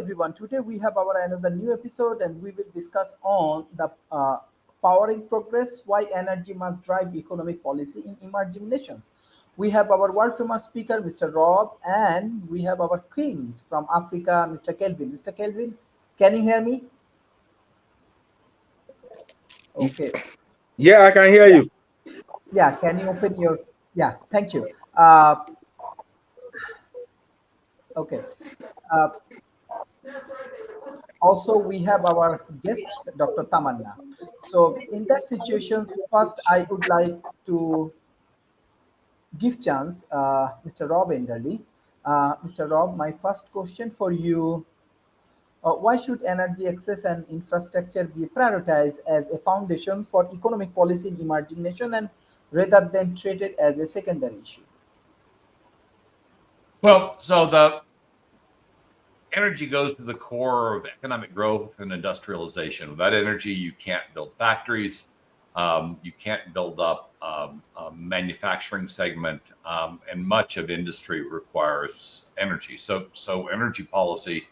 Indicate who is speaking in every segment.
Speaker 1: everyone. Today we have our another new episode, and we will discuss on the powering progress why energy must drive economic policy in emerging nations. We have our world famous speaker, Mr. Rob, and we have our kings from Africa, Mr. Kelvin. Mr. Kelvin, can you hear me? Okay.
Speaker 2: Yeah, I can hear
Speaker 1: Yeah.
Speaker 2: you.
Speaker 1: Yeah. Can you open your? Yeah. Thank you. Uh, okay. Uh, Also, we have our guest, Dr. Tamanna. So, in that situation, first I would like to give chance, Mr. Rob Enderly. Mr. Rob, my first question for you: why should energy access and infrastructure be prioritized as a foundation for economic policy in emerging nations and rather than treated as a secondary issue?
Speaker 3: Well, so the energy goes to the core of economic growth and industrialization. Without energy, you can't build factories, you can't build up a manufacturing segment, and much of industry requires energy. So energy policy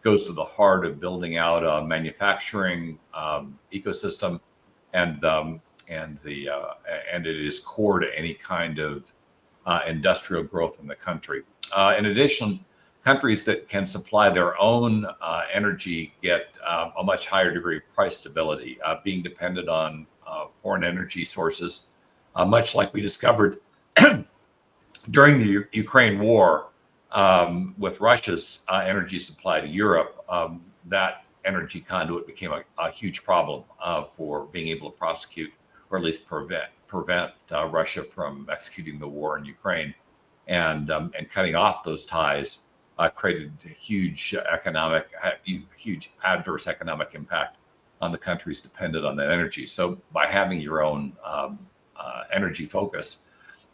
Speaker 3: goes to the heart of building out a manufacturing ecosystem, and the and it is core to any kind of industrial growth in the country. In addition, countries that can supply their own energy get a much higher degree of price stability. Being dependent on foreign energy sources, much like we discovered during the Ukraine war with Russia's energy supply to Europe, that energy conduit became a huge problem for being able to prosecute or at least prevent Russia from executing the war in Ukraine, and cutting off those ties created a huge adverse economic impact on the countries dependent on that energy. So by having your own energy focus,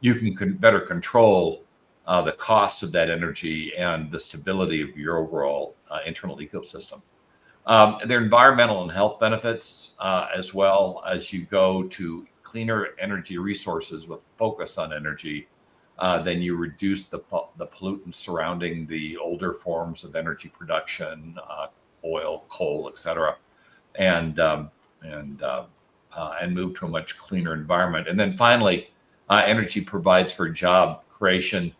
Speaker 3: you can better control the costs of that energy and the stability of your overall internal ecosystem. There are environmental and health benefits as well as you go to cleaner energy resources with focus on energy. Then you reduce the pollutants surrounding the older forms of energy production, oil, coal, etc., and um, and uh, and move to a much cleaner environment. And then finally, energy provides for job creation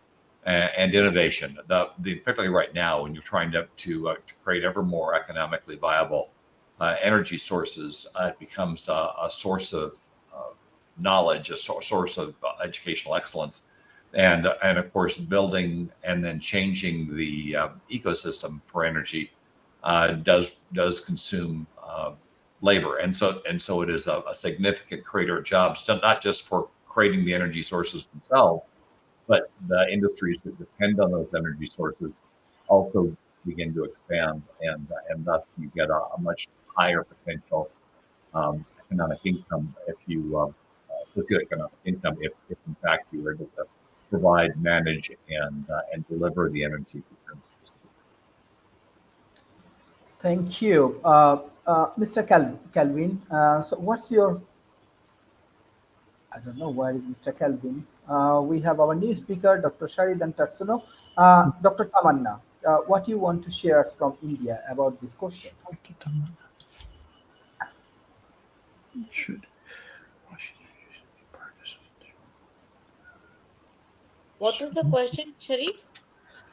Speaker 3: and innovation. Particularly right now, when you're trying to create ever more economically viable energy sources, it becomes a source of knowledge, a source of educational excellence, and of course, building and then changing the ecosystem for energy does consume labor, and so it is a significant creator of jobs, not just for creating the energy sources themselves, but the industries that depend on those energy sources also begin to expand, and thus you get a much higher potential economic income if you socioeconomic income if in fact you are able to provide, manage, and deliver the energy to consumers.
Speaker 1: Thank you, Mr. Calvin. So, what's your I don't know where is Mr. Calvin. We have our new speaker, Dr. Sharidan Tatsuno. Dr. Tamanna, what you want to share from India about these questions?
Speaker 4: Should
Speaker 5: What was the question, Sharif?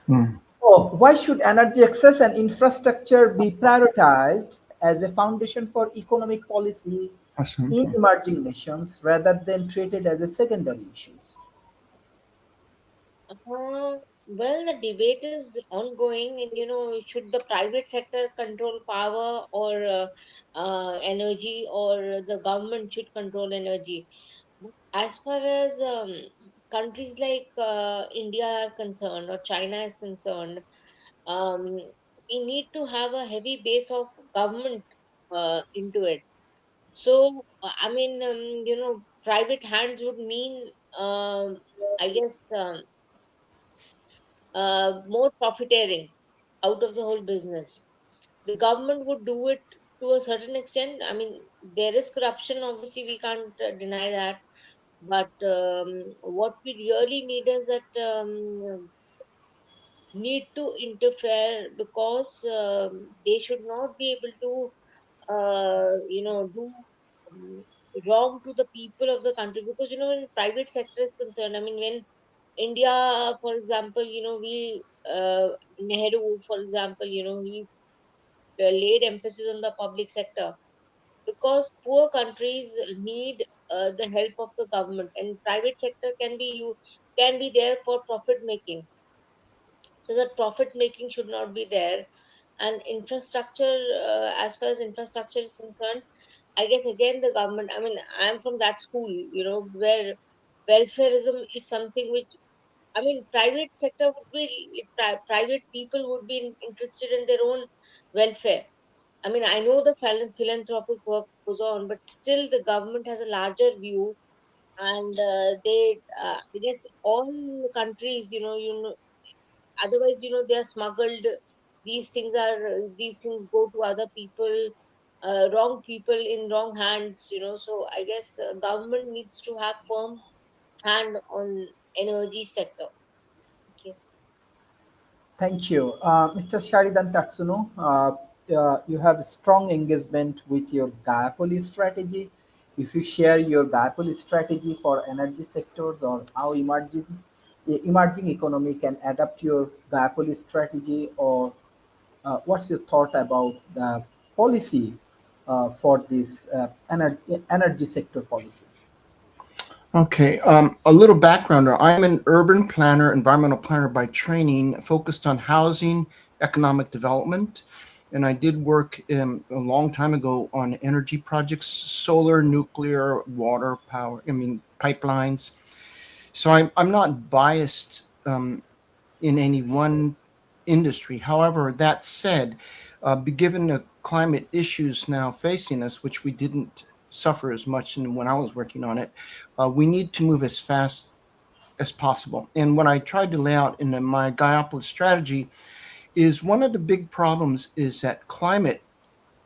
Speaker 4: mm,
Speaker 1: Oh, why should energy access and infrastructure be prioritized as a foundation for economic policy in
Speaker 4: assumption.
Speaker 1: emerging nations rather than treated as a secondary issues?
Speaker 5: Well, the debate is ongoing, and should the private sector control power or energy, or the government should control energy? As far as countries like India are concerned or China is concerned, um, we need to have a heavy base of government into it. So, private hands would mean, I guess, more profiteering out of the whole business. The government would do it to a certain extent. I mean, there is corruption, obviously, we can't deny that. But what we really need is that need to interfere, because they should not be able to do um, wrong to the people of the country. Because when private sector is concerned, I mean, when India, for example, we Nehru, for example, he laid emphasis on the public sector, because poor countries need the help of the government, and private sector can be there for profit making. So that profit making should not be there. And infrastructure, as far as infrastructure is concerned, I guess again the government, I mean, I'm from that school, where welfareism is something which, I mean, private sector would be, private people would be interested in their own welfare. I mean, I know the philanthropic work goes on, but still the government has a larger view. And I guess all countries, otherwise, they are smuggled. These things go to other people, wrong people in wrong hands. So I guess government needs to have firm hand on energy sector. Okay.
Speaker 1: Thank you. Mr. Sharidan Tatsuno, you have strong engagement with your Gallipoli strategy. If you share your Gallipoli strategy for energy sectors, or how emerging economy can adapt your Gallipoli strategy, or what's your thought about the policy for this energy sector policy?
Speaker 4: Okay, a little background. I'm an urban planner, environmental planner by training, focused on housing, economic development. And I did work a long time ago on energy projects, solar, nuclear, water power, pipelines. So I'm not biased in any one industry. However, that said, given the climate issues now facing us, which we didn't suffer as much when I was working on it, we need to move as fast as possible. And what I tried to lay out in my Gallipoli strategy is one of the big problems is that climate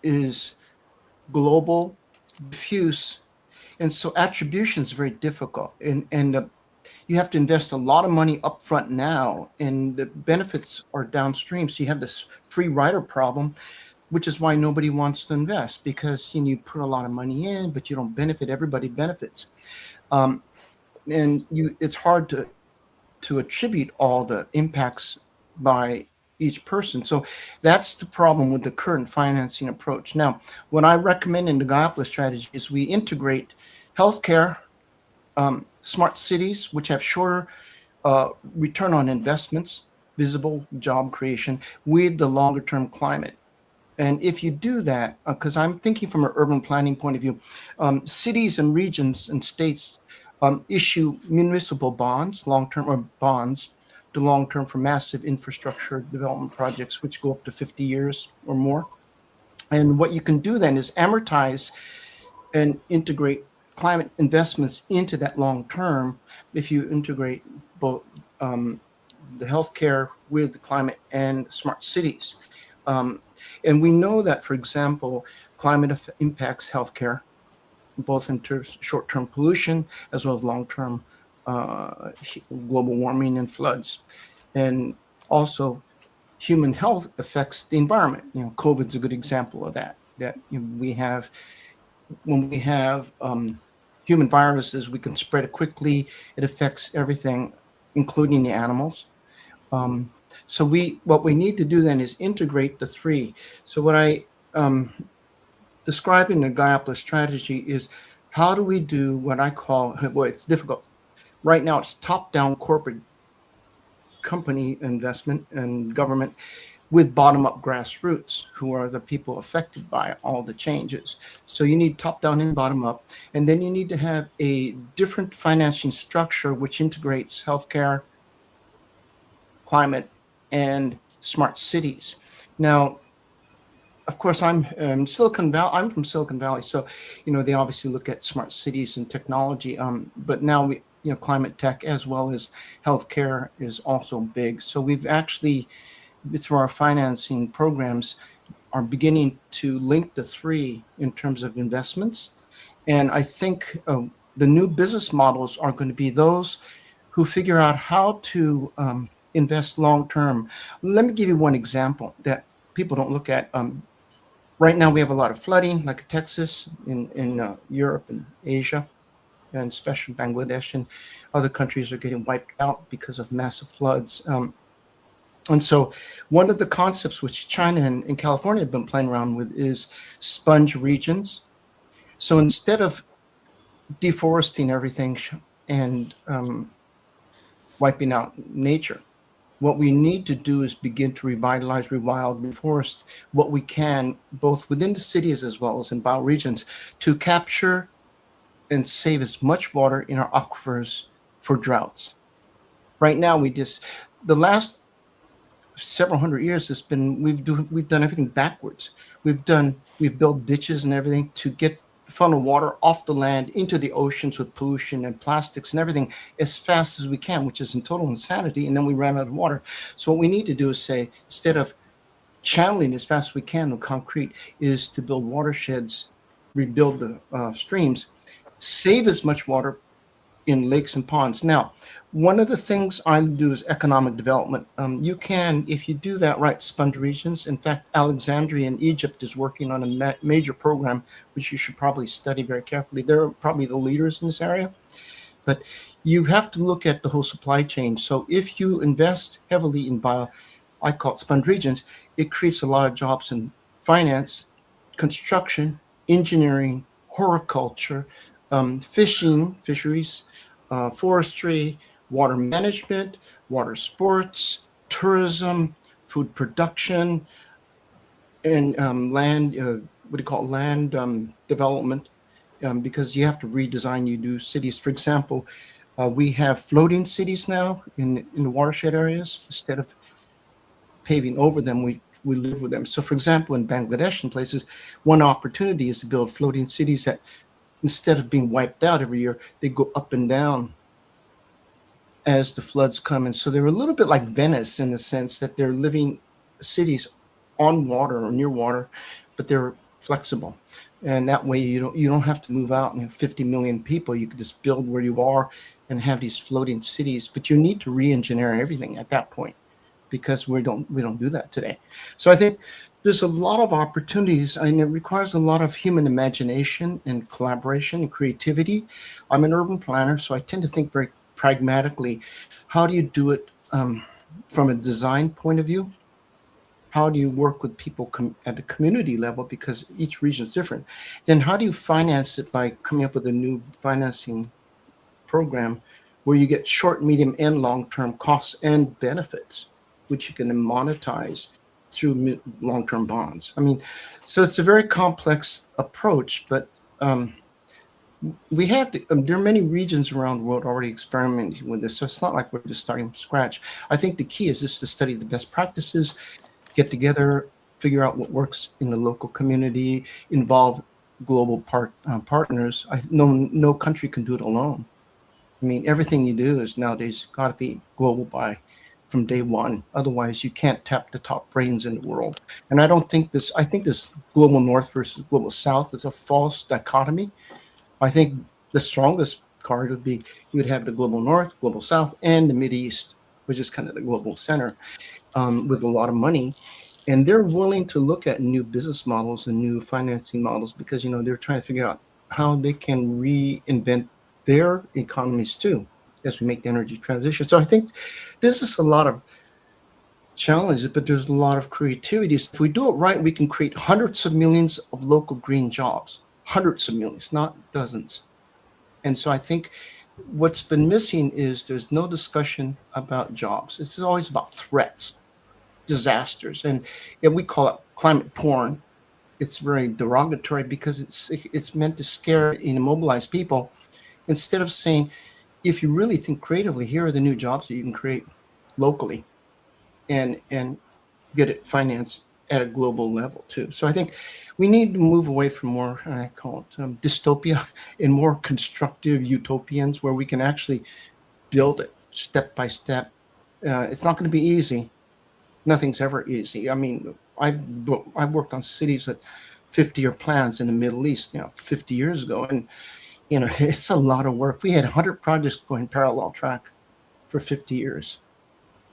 Speaker 4: is global, diffuse, and so attribution is very difficult. And you have to invest a lot of money upfront now, and the benefits are downstream. So you have this free rider problem, which is why nobody wants to invest, because you put a lot of money in, but you don't benefit. Everybody benefits, and it's hard to attribute all the impacts by each person. So that's the problem with the current financing approach. Now, what I recommend in the Gallipoli strategy is we integrate healthcare, smart cities, which have shorter return on investments, visible job creation, with the longer term climate. And if you do that, because I'm thinking from an urban planning point of view, cities and regions and states issue municipal bonds, long-term, or bonds to long-term for massive infrastructure development projects, which go up to 50 years or more. And what you can do then is amortize and integrate climate investments into that long term if you integrate both the healthcare with the climate and smart cities. And we know that, for example, climate impacts healthcare, both in terms of short-term pollution as well as long-term global warming and floods. And also human health affects the environment. COVID's a good example of that. When we have human viruses, we can spread it quickly. It affects everything, including the animals. So what we need to do then is integrate the three. So what I describe in the Gallipoli strategy is, how do we do what I call, well, it's difficult. Right now it's top-down corporate company investment and government with bottom-up grassroots, who are the people affected by all the changes. So you need top-down and bottom-up, and then you need to have a different financing structure which integrates healthcare, climate, and smart cities. Now, of course, I'm from Silicon Valley, so they obviously look at smart cities and technology. But now climate tech as well as healthcare is also big. So we've actually, through our financing programs, are beginning to link the three in terms of investments. And I think the new business models are going to be those who figure out how to invest long term. Let me give you one example that people don't look at. Right now, we have a lot of flooding, like Texas, in Europe and Asia, and especially Bangladesh and other countries are getting wiped out because of massive floods. And so one of the concepts which China and California have been playing around with is sponge regions. So instead of deforesting everything and wiping out nature, what we need to do is begin to revitalize, rewild, reforest what we can, both within the cities as well as in bioregions, to capture and save as much water in our aquifers for droughts. Right now, the last several hundred years, we've done everything backwards. We've built ditches and everything to get funnel water off the land into the oceans with pollution and plastics and everything as fast as we can, which is in total insanity. And then we ran out of water. So what we need to do is say, instead of channeling as fast as we can with concrete, is to build watersheds, rebuild the streams, save as much water in lakes and ponds. Now, one of the things I do is economic development. You can, if you do that right, sponge regions. In fact, Alexandria in Egypt is working on a major program, which you should probably study very carefully. They're probably the leaders in this area. But you have to look at the whole supply chain. So if you invest heavily in I call it sponge regions, it creates a lot of jobs in finance, construction, engineering, horticulture, fishing, fisheries, forestry, water management, water sports, tourism, food production, and land, development, because you have to redesign, you do cities. For example, we have floating cities now in the watershed areas. Instead of paving over them, we live with them. So for example, in Bangladesh and places, one opportunity is to build floating cities that, instead of being wiped out every year, they go up and down as the floods come. And so they're a little bit like Venice in the sense that they're living cities on water or near water, but they're flexible. And that way you don't have to move out and have 50 million people. You can just build where you are and have these floating cities. But you need to re-engineer everything at that point, because we don't do that today. So I think there's a lot of opportunities, and it requires a lot of human imagination and collaboration and creativity. I'm an urban planner, so I tend to think very pragmatically. How do you do it from a design point of view? How do you work with people at the community level, because each region is different? Then how do you finance it by coming up with a new financing program where you get short, medium, and long-term costs and benefits, which you can monetize through long-term bonds? I mean, so it's a very complex approach, but we have to, there are many regions around the world already experimenting with this. So it's not like we're just starting from scratch. I think the key is just to study the best practices, get together, figure out what works in the local community, involve global partners. No country can do it alone. I mean, everything you do is nowadays got to be global from day one. Otherwise, you can't tap the top brains in the world. And I think this global north versus global south is a false dichotomy. I think the strongest card would be you would have the global north, global south, and the Mideast, which is kind of the global center, with a lot of money. And they're willing to look at new business models and new financing models, because they're trying to figure out how they can reinvent their economies too as we make the energy transition. So I think this is a lot of challenges, but there's a lot of creativity. If we do it right, we can create hundreds of millions of local green jobs, hundreds of millions, not dozens. And so I think what's been missing is there's no discussion about jobs. This is always about threats, disasters, and we call it climate porn. It's very derogatory because it's meant to scare and immobilize people, instead of saying, if you really think creatively, here are the new jobs that you can create locally and get it financed at a global level too. So I think we need to move away from more, I call it dystopia, and more constructive utopians where we can actually build it step by step. It's not going to be easy. Nothing's ever easy. I mean, I've worked on cities with 50-year plans in the Middle East, 50 years ago, and it's a lot of work. We had 100 projects going parallel track for 50 years.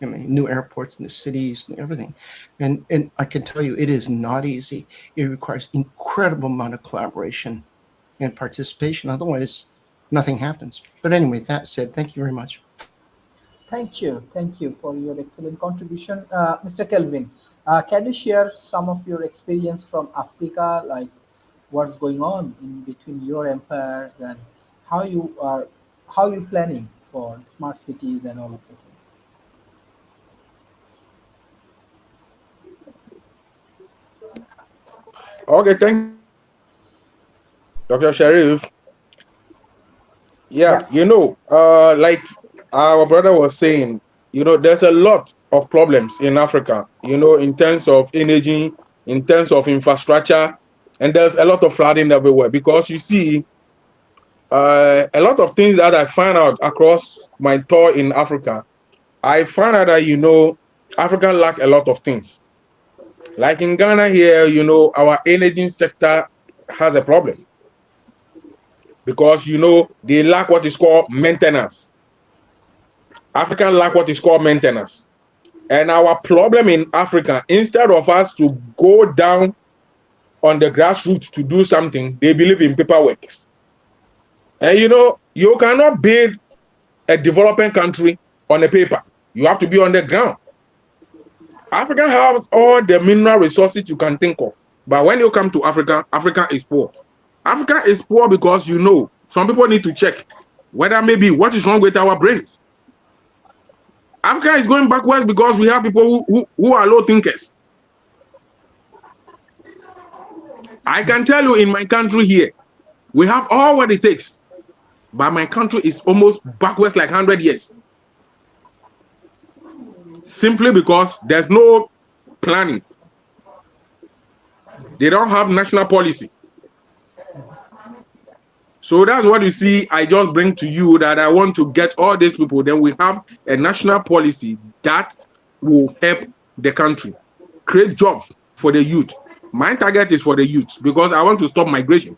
Speaker 4: I mean, new airports, new cities, new everything. And I can tell you, it is not easy. It requires incredible amount of collaboration and participation. Otherwise, nothing happens. But anyway, that said, thank you very much.
Speaker 1: Thank you for your excellent contribution, Mr. Kelvin. Can you share some of your experience from Africa, like what's going on in between your empires and how you are, how you planning for smart cities and all of the things?
Speaker 2: Okay, thank Dr. Sharif. Yeah,
Speaker 1: Yeah,
Speaker 2: like our brother was saying, there's a lot of problems in Africa, in terms of energy, in terms of infrastructure, and there's a lot of flooding everywhere because you see, a lot of things that I find out across my tour in Africa, I found out that, Africa lack a lot of things. Like in Ghana here, our energy sector has a problem because, they lack what is called maintenance. Africa lack what is called maintenance. And our problem in Africa, instead of us to go down on the grassroots to do something, they believe in paperwork. And you cannot build a developing country on a paper. You have to be on the ground. Africa has all the mineral resources you can think of. But when you come to Africa, Africa is poor. Africa is poor because some people need to check whether maybe what is wrong with our brains. Africa is going backwards because we have people who are low thinkers. I can tell you in my country here, we have all what it takes, but my country is almost backwards like 100 years. Simply because there's no planning. They don't have national policy. So that's what you see. I just bring to you that I want to get all these people. Then we have a national policy that will help the country create jobs for the youth. My target is for the youth because I want to stop migration.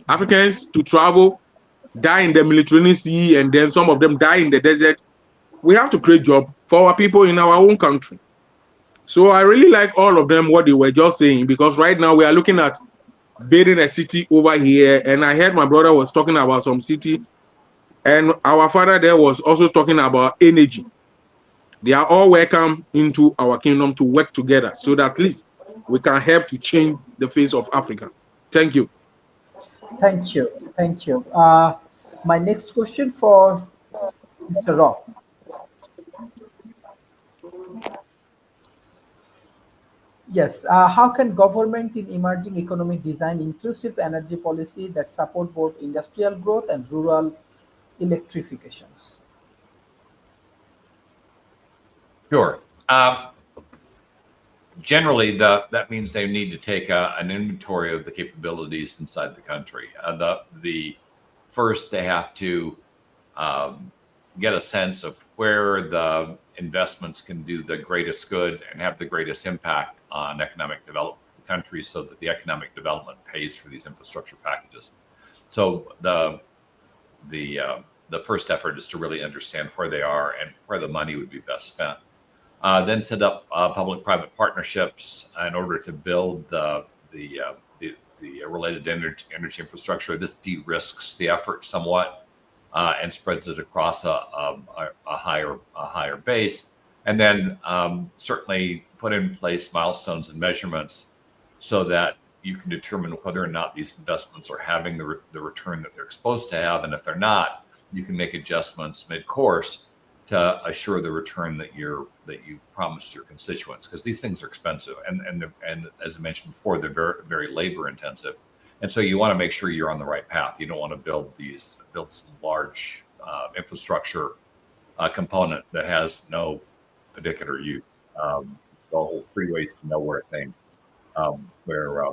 Speaker 2: Africans to travel, die in the Mediterranean Sea, and then some of them die in the desert. We have to create jobs for our people in our own country. So I really like all of them, what they were just saying, because right now we are looking at building a city over here. And I heard my brother was talking about some city. And our father there was also talking about energy. They are all welcome into our kingdom to work together so that at least we can help to change the face of Africa. Thank you.
Speaker 1: thank you, thank you. My next question for Mr. Rob. Yes, how can government in emerging economy design inclusive energy policy that support both industrial growth and rural electrifications?
Speaker 3: Sure. Generally, that means they need to take an inventory of the capabilities inside the country. The first, they have to get a sense of where the investments can do the greatest good and have the greatest impact on economic development of the country, so that the economic development pays for these infrastructure packages. So the first effort is to really understand where they are and where the money would be best spent. Then set up public-private partnerships in order to build the related energy infrastructure. This de-risks the effort somewhat and spreads it across a higher base. And then certainly put in place milestones and measurements so that you can determine whether or not these investments are having the return that they're supposed to have. And if they're not, you can make adjustments mid-course to assure the return that you promised your constituents, because these things are expensive and as I mentioned before, they're very, very labor intensive, and so you want to make sure you're on the right path. You don't want to build some large infrastructure component that has no particular use. The whole freeways to nowhere thing, where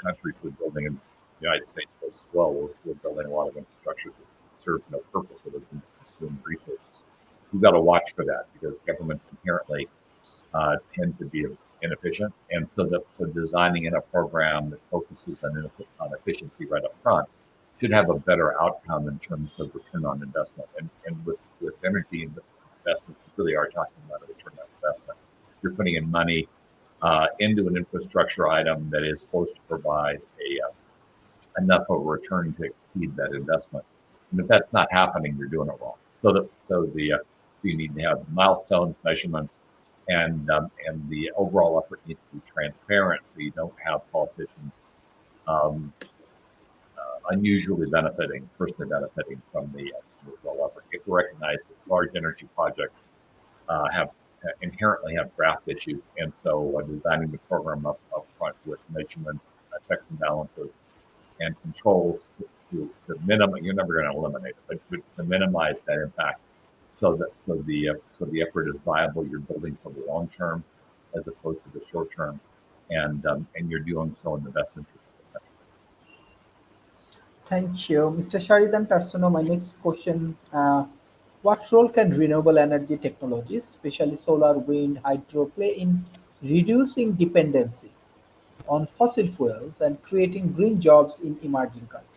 Speaker 3: countries were building in the United States as well, we're building a lot of infrastructure that serves no purpose other than consume resources. You've got to watch for that because governments inherently tend to be inefficient, and so designing in a program that focuses on efficiency right up front should have a better outcome in terms of return on investment. And with energy investment really are talking about a return on investment. You're putting in money into an infrastructure item that is supposed to provide enough of a return to exceed that investment. And if that's not happening, you're doing it wrong. So you need to have milestones, measurements, and the overall effort needs to be transparent, so you don't have politicians unusually personally benefiting from the overall effort. You have to recognize that large energy projects have inherently have draft issues, and so designing the program up front with measurements, checks and balances, and controls to minimize. You're never going to eliminate it, but to minimize that impact, so the effort is viable. You're building for the long term as opposed to the short term, and you're doing so in the best interest of the country.
Speaker 1: Thank you. Mr. Sharidan Tarsono, my next question. What role can renewable energy technologies, especially solar, wind, hydro, play in reducing dependency on fossil fuels and creating green jobs in emerging countries?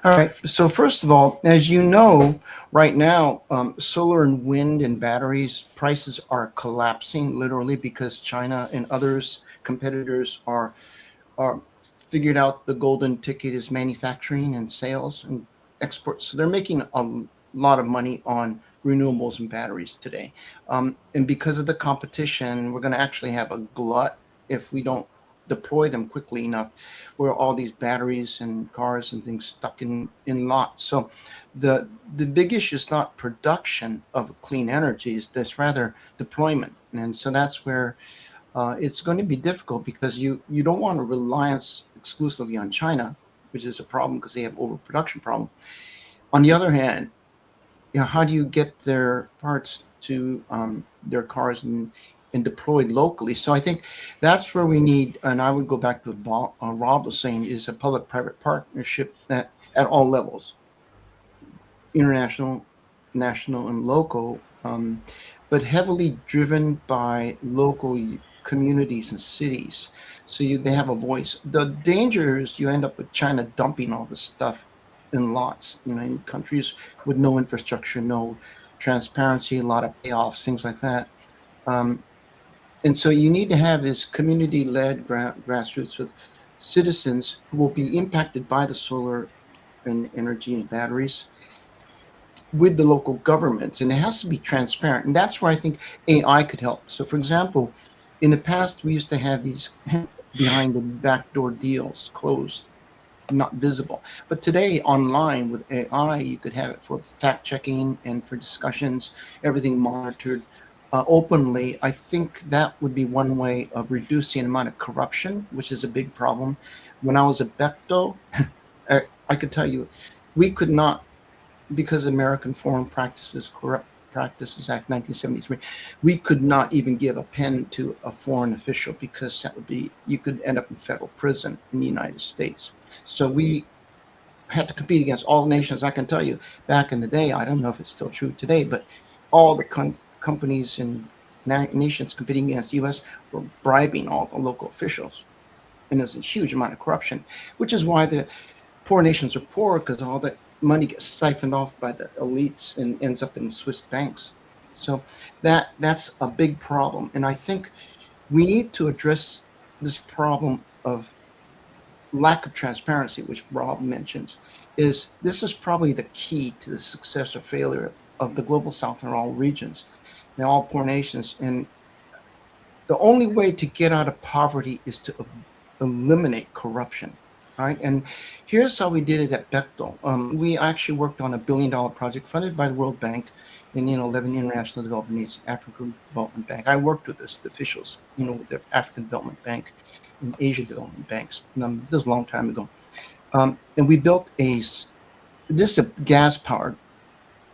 Speaker 4: All right. So first of all, as you know, right now, solar and wind and batteries prices are collapsing literally because China and others competitors are figured out the golden ticket is manufacturing and sales and exports. So they're making a lot of money on renewables and batteries today. And because of the competition, we're going to actually have a glut if we don't deploy them quickly enough, where all these batteries and cars and things stuck in lots. So the big issue is not production of clean energies, that's rather deployment. And so that's where it's going to be difficult, because you don't want a reliance exclusively on China, which is a problem because they have overproduction problem. On the other hand, how do you get their parts to their cars and deployed locally? So I think that's where we need, and I would go back to what Rob was saying, is a public-private partnership that at all levels, international, national, and local, but heavily driven by local communities and cities. So they have a voice. The danger is you end up with China dumping all this stuff in lots, in countries with no infrastructure, no transparency, a lot of payoffs, things like that. And so you need to have this community-led grassroots with citizens who will be impacted by the solar and energy and batteries with the local governments. And it has to be transparent. And that's where I think AI could help. So for example, in the past, we used to have these behind the backdoor deals, closed, not visible. But today online with AI, you could have it for fact checking and for discussions, everything monitored openly. I think that would be one way of reducing the amount of corruption, which is a big problem. When I was at Bechtel, I could tell you, we could not, because American Foreign Corrupt Practices Act 1973, we could not even give a pen to a foreign official, because that would be, you could end up in federal prison in the United States. So we had to compete against all nations. I can tell you, back in the day, I don't know if it's still true today, but all the companies and nations competing against the U.S. were bribing all the local officials. And there's a huge amount of corruption, which is why the poor nations are poor, because all that money gets siphoned off by the elites and ends up in Swiss banks. So that's a big problem. And I think we need to address this problem of lack of transparency, which Rob mentions. This is probably the key to the success or failure of the global south in all regions. Now, all poor nations. And the only way to get out of poverty is to eliminate corruption. Right? And here's how we did it at Bechtel. We actually worked on $1 billion project funded by the World Bank and 11 international development needs, African Development Bank. I worked with the officials, with the African Development Bank and Asia Development Banks. This was a long time ago. And we built this is a gas-powered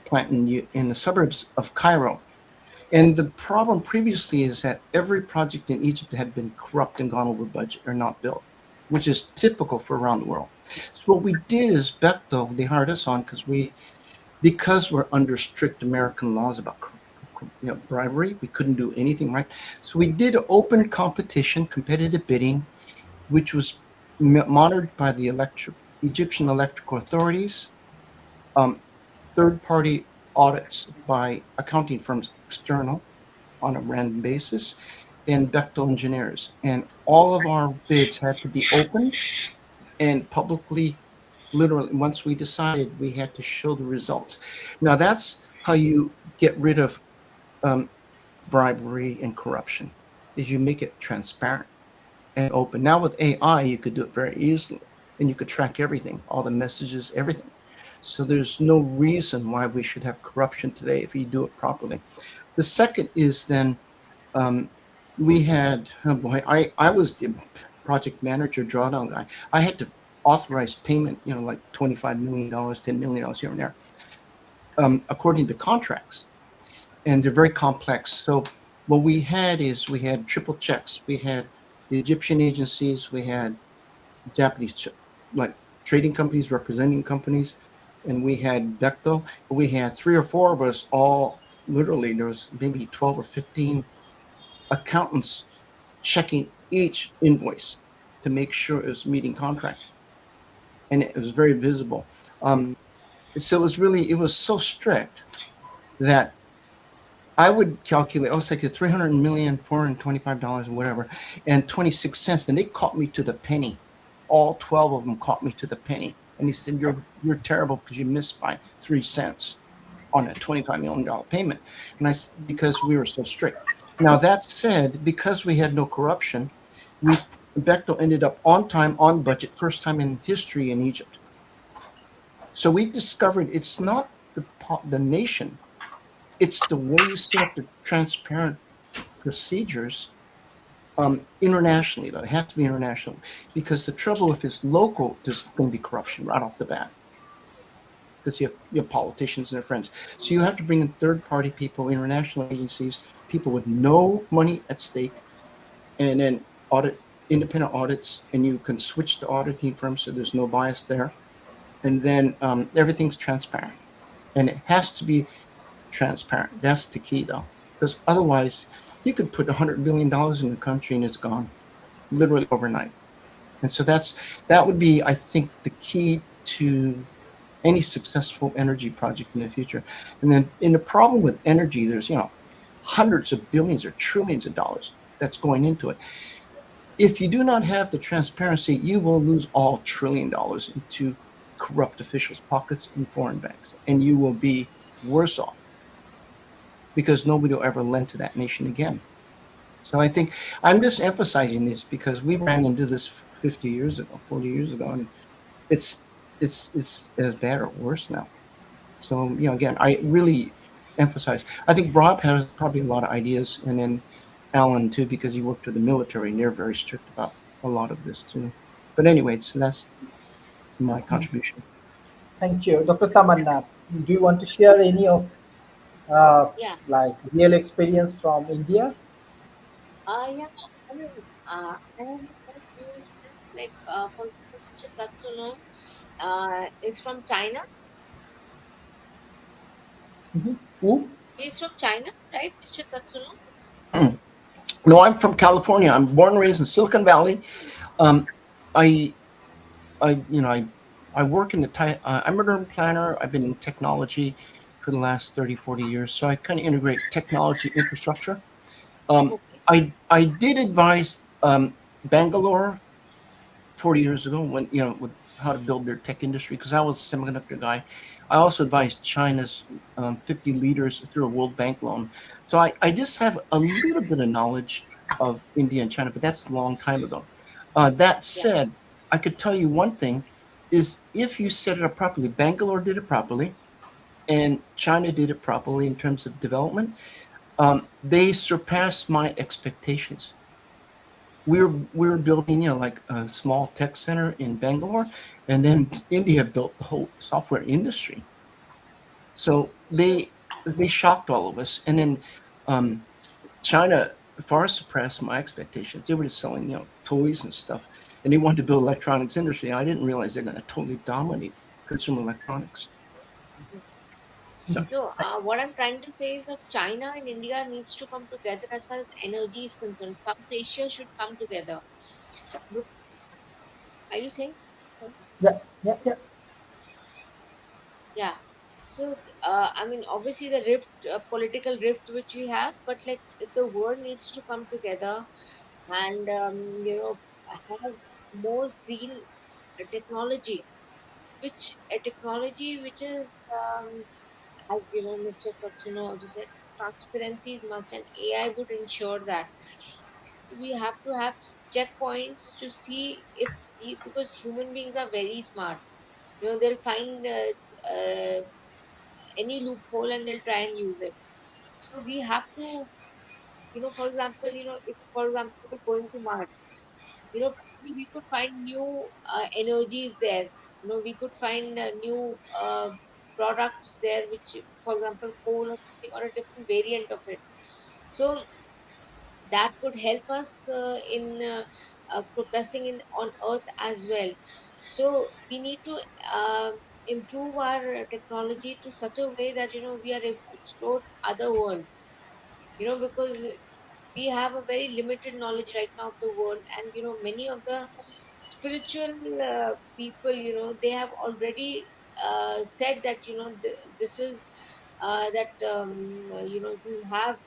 Speaker 4: plant in the suburbs of Cairo. And the problem previously is that every project in Egypt had been corrupt and gone over budget or not built, which is typical for around the world. So what we did is Bechtel, they hired us on because we're under strict American laws about bribery, we couldn't do anything right. So we did open competition, competitive bidding, which was monitored by the Egyptian electrical authorities, third-party audits by accounting firms external on a random basis and Bechtel engineers. And all of our bids had to be opened and publicly, literally, once we decided, we had to show the results. Now, that's how you get rid of bribery and corruption, is you make it transparent and open. Now with AI, you could do it very easily, and you could track everything, all the messages, everything. So there's no reason why we should have corruption today if you do it properly. The second is then we had, oh boy, I was the project manager drawdown guy. I had to authorize payment, like $25 million, $10 million here and there, according to contracts. And they're very complex. So what we had is we had triple checks. We had the Egyptian agencies, we had Japanese like trading companies representing companies, and we had Bechtel. We had 3 or 4 of us all, literally there was maybe 12 or 15 accountants checking each invoice to make sure it was meeting contract. And it was very visible. So it was so strict that I would calculate, it's like $300,425 or whatever, and 26 cents. And they caught me to the penny. All 12 of them caught me to the penny. And he said, you're terrible because you missed by 3 cents on a $25 million payment. And because we were so strict. Now, that said, because we had no corruption, Bechtel ended up on time, on budget, first time in history in Egypt. So we discovered it's not the nation, it's the way you set up the transparent procedures internationally, though. It has to be international. Because the trouble if it's local, there's going to be corruption right off the bat. Because you have politicians and their friends. So you have to bring in third-party people, international agencies, people with no money at stake, and then independent audits, and you can switch the auditing firm so there's no bias there. And then everything's transparent. And it has to be transparent. That's the key, though. Because otherwise, you could put $100 billion in the country and it's gone, literally overnight. And so that would be, I think, the key to any successful energy project in the future. And then in the problem with energy, there's, hundreds of billions or trillions of dollars that's going into it. If you do not have the transparency, you will lose all $1 trillion into corrupt officials' pockets and foreign banks, and you will be worse off because nobody will ever lend to that nation again. So I think I'm just emphasizing this because we ran into this 50 years ago, 40 years ago, and it's as bad or worse now. So, again, I really emphasize. I think Rob has probably a lot of ideas, and then Alan too, because he worked with the military, and they're very strict about a lot of this too. But anyway, so that's my contribution.
Speaker 1: Thank you. Dr. Tamanna, do you want to share any of
Speaker 5: Yeah.
Speaker 1: like real experience from India?
Speaker 5: Yeah. I mean, I have used this from Mr. Tatsuno. Is from China.
Speaker 1: Who?
Speaker 5: He's from China, right, Mr. Tatsuno?
Speaker 4: No, I'm from California. I'm born and raised in Silicon Valley. I work in I'm an urban planner. I've been in technology for the last 30, 40 years. So I kind of integrate technology infrastructure.
Speaker 5: Okay.
Speaker 4: I did advise Bangalore 40 years ago when, with how to build their tech industry, because I was a semiconductor guy. I also advised China's 50 leaders through a World Bank loan. So I just have a little bit of knowledge of India and China, but that's a long time ago. That said, I could tell you one thing is if you set it up properly, Bangalore did it properly, and China did it properly in terms of development, they surpassed my expectations. We're building, like a small tech center in Bangalore, and then India built the whole software industry. So they shocked all of us, and then China far surpassed my expectations. They were just selling, toys and stuff, and they wanted to build electronics industry. I didn't realize they're going to totally dominate consumer electronics. So,
Speaker 5: No, what I'm trying to say is that China and India needs to come together as far as energy is concerned. South Asia should come together. Are you saying?
Speaker 1: Yeah.
Speaker 5: Yeah. So, I mean, obviously the political rift which we have, but like the world needs to come together and, have more clean technology, which a technology which is, as you know, Mr. Tatsuno also said, transparency is must, and AI would ensure that. We have to have checkpoints to see if because human beings are very smart. They'll find any loophole and they'll try and use it. So we have to, for example, if for example we're going to Mars, probably we could find new energies there. We could find new products there, which, for example, coal or something, or a different variant of it. So that could help us in progressing in on Earth as well. So we need to improve our technology to such a way that we are able to explore other worlds. Because we have a very limited knowledge right now of the world, and many of the spiritual people, they have already said that this is that we have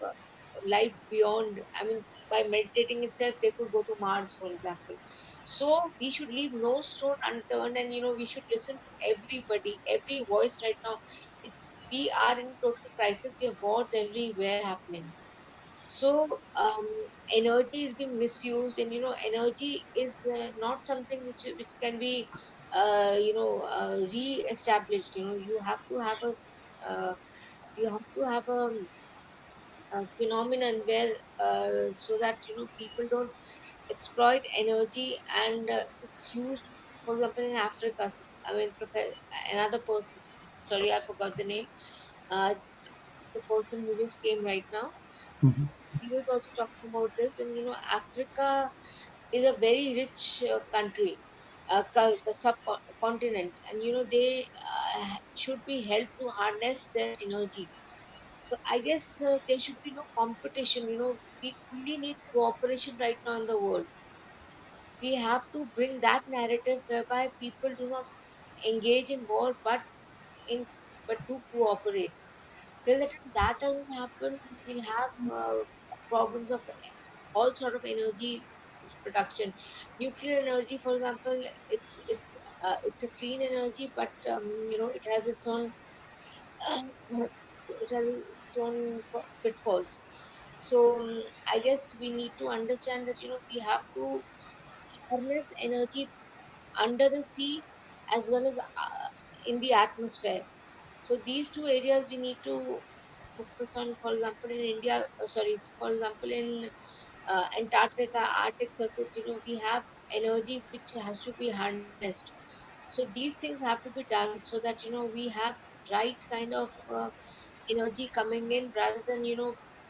Speaker 5: life beyond. I mean, by meditating itself they could go to Mars, for example. So we should leave no stone unturned, and we should listen to everybody, every voice right now. We are in total crisis. We have wars everywhere happening. So energy is being misused, and energy is not something which can be re-established. You have to have a phenomenon where so that people don't exploit energy, and it's used, for example, in Africa. I mean, another person, sorry, I forgot the name, uh, the person who just came right now,
Speaker 4: Mhm.
Speaker 5: he was also talking about this. And Africa is a very rich country, a subcontinent, and they should be helped to harness their energy. So I guess there should be no competition. We really need cooperation right now in the world. We have to bring that narrative whereby people do not engage in war, in but do cooperate. Till the time that doesn't happen, we'll have problems of all sort of energy production. Nuclear energy, for example, it's a clean energy, but it has its own it has its own pitfalls. So I guess we need to understand that we have to harness energy under the sea as well as in the atmosphere. So these two areas we need to focus on. For example, in India, sorry, for example, in Antarctica, Arctic circles, we have energy which has to be harnessed. So these things have to be done so that we have right kind of energy coming in, rather than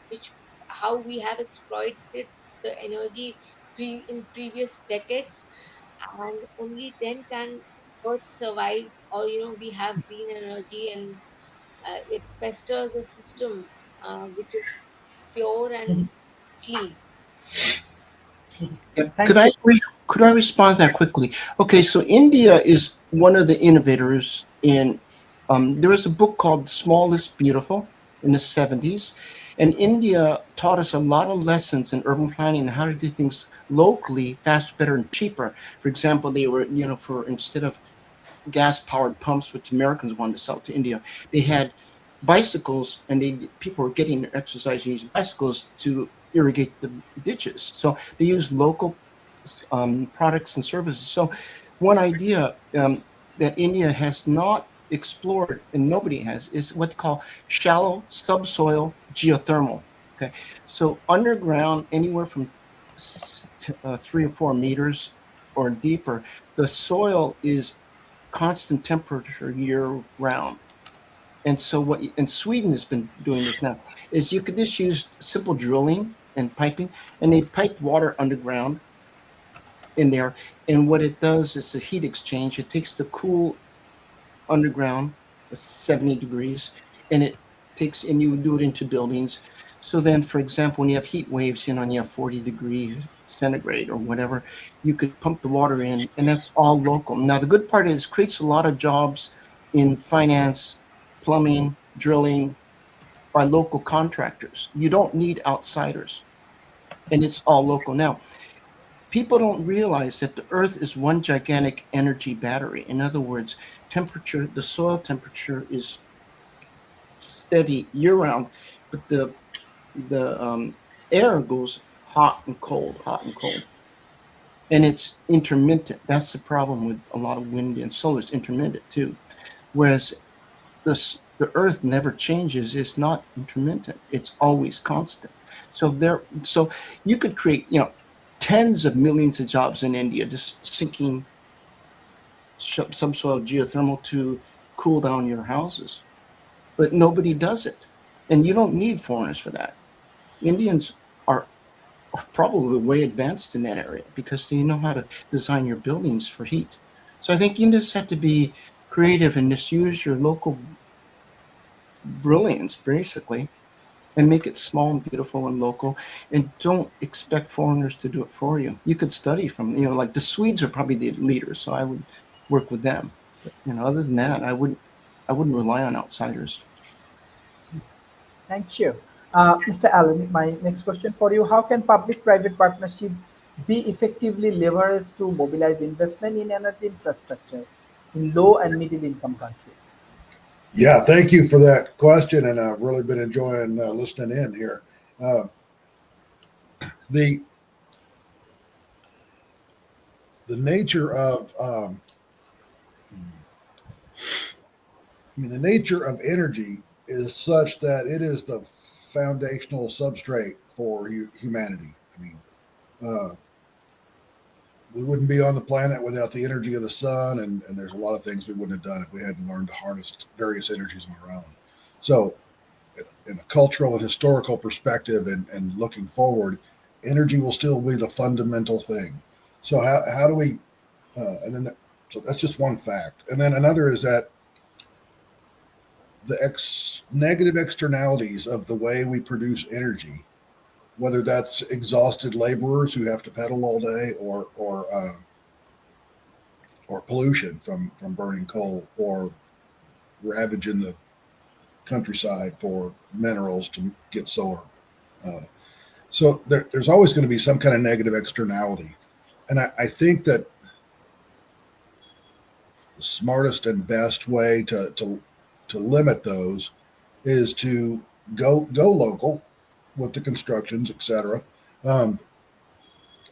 Speaker 5: which how we have exploited the energy in previous decades, and only then can Earth survive, or we have green energy, and it festers a system which is pure and clean.
Speaker 4: Yeah.
Speaker 1: Thank you.
Speaker 4: Could I respond to that quickly? Okay, so India is one of the innovators in. There was a book called Small is Beautiful in the 70s, and India taught us a lot of lessons in urban planning and how to do things locally, faster, better, and cheaper. For example, they were, for instead of gas powered pumps, which Americans wanted to sell to India, they had bicycles, and people were getting their exercise using bicycles to irrigate the ditches. So they used local products and services. So one idea that India has not explored, and nobody has, is what they call shallow subsoil geothermal. Okay, so underground, anywhere from 3 or 4 meters or deeper, the soil is constant temperature year round. And so and Sweden has been doing this now, is you could just use simple drilling and piping, and they pipe water underground in there. And what it does is a heat exchange. It takes the cool underground, 70 degrees, and you do it into buildings. So then, for example, when you have heat waves, and you have 40-degree centigrade or whatever, you could pump the water in, and that's all local. Now, the good part is it creates a lot of jobs in finance, plumbing, drilling by local contractors. You don't need outsiders, and it's all local. Now, people don't realize that the Earth is one gigantic energy battery. In other words, temperature, the soil temperature is steady year-round, but the air goes hot and cold, and it's intermittent. That's the problem with a lot of wind and solar. It's intermittent too, whereas the Earth never changes. It's not intermittent. It's always constant. So you could create, tens of millions of jobs in India just sinking some sort of geothermal to cool down your houses, but nobody does it, and you don't need foreigners for that. Indians are probably way advanced in that area because they know how to design your buildings for heat. So I think you just have to be creative and just use your local brilliance, basically, and make it small and beautiful and local, and don't expect foreigners to do it for you. You could study from, like the Swedes are probably the leaders, so I would work with them. But, other than that, I wouldn't rely on outsiders.
Speaker 1: Thank you. Mr. Allen, my next question for you. How can public-private partnership be effectively leveraged to mobilize investment in energy infrastructure in low and middle income countries?
Speaker 6: Yeah, thank you for that question, and I've really been enjoying listening in here. The nature of the nature of energy is such that it is the foundational substrate for humanity. We wouldn't be on the planet without the energy of the sun, and there's a lot of things we wouldn't have done if we hadn't learned to harness various energies on our own. So, in a cultural and historical perspective, and looking forward, energy will still be the fundamental thing. So how do we? So that's just one fact, and then another is that the negative externalities of the way we produce energy, whether that's exhausted laborers who have to pedal all day, or pollution from burning coal, or ravaging the countryside for minerals to get solar. So there's always going to be some kind of negative externality, and I think that the smartest and best way to limit those is to go local with the constructions, etc.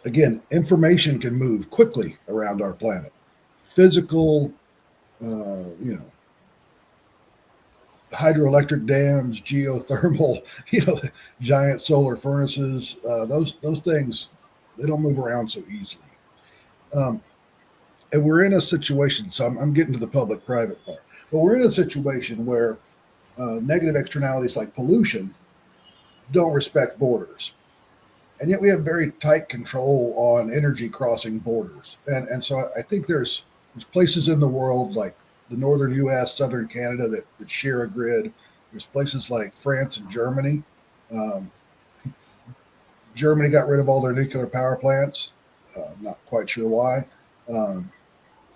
Speaker 6: Again, information can move quickly around our planet. Physical, hydroelectric dams, geothermal, giant solar furnaces. Those things, they don't move around so easily. And we're in a situation. So I'm getting to the public-private part, but we're in a situation where negative externalities like pollution don't respect borders. And yet we have very tight control on energy crossing borders. And so I think there's places in the world like the northern US, southern Canada that share a grid. There's places like France and Germany. Germany got rid of all their nuclear power plants. Not quite sure why. I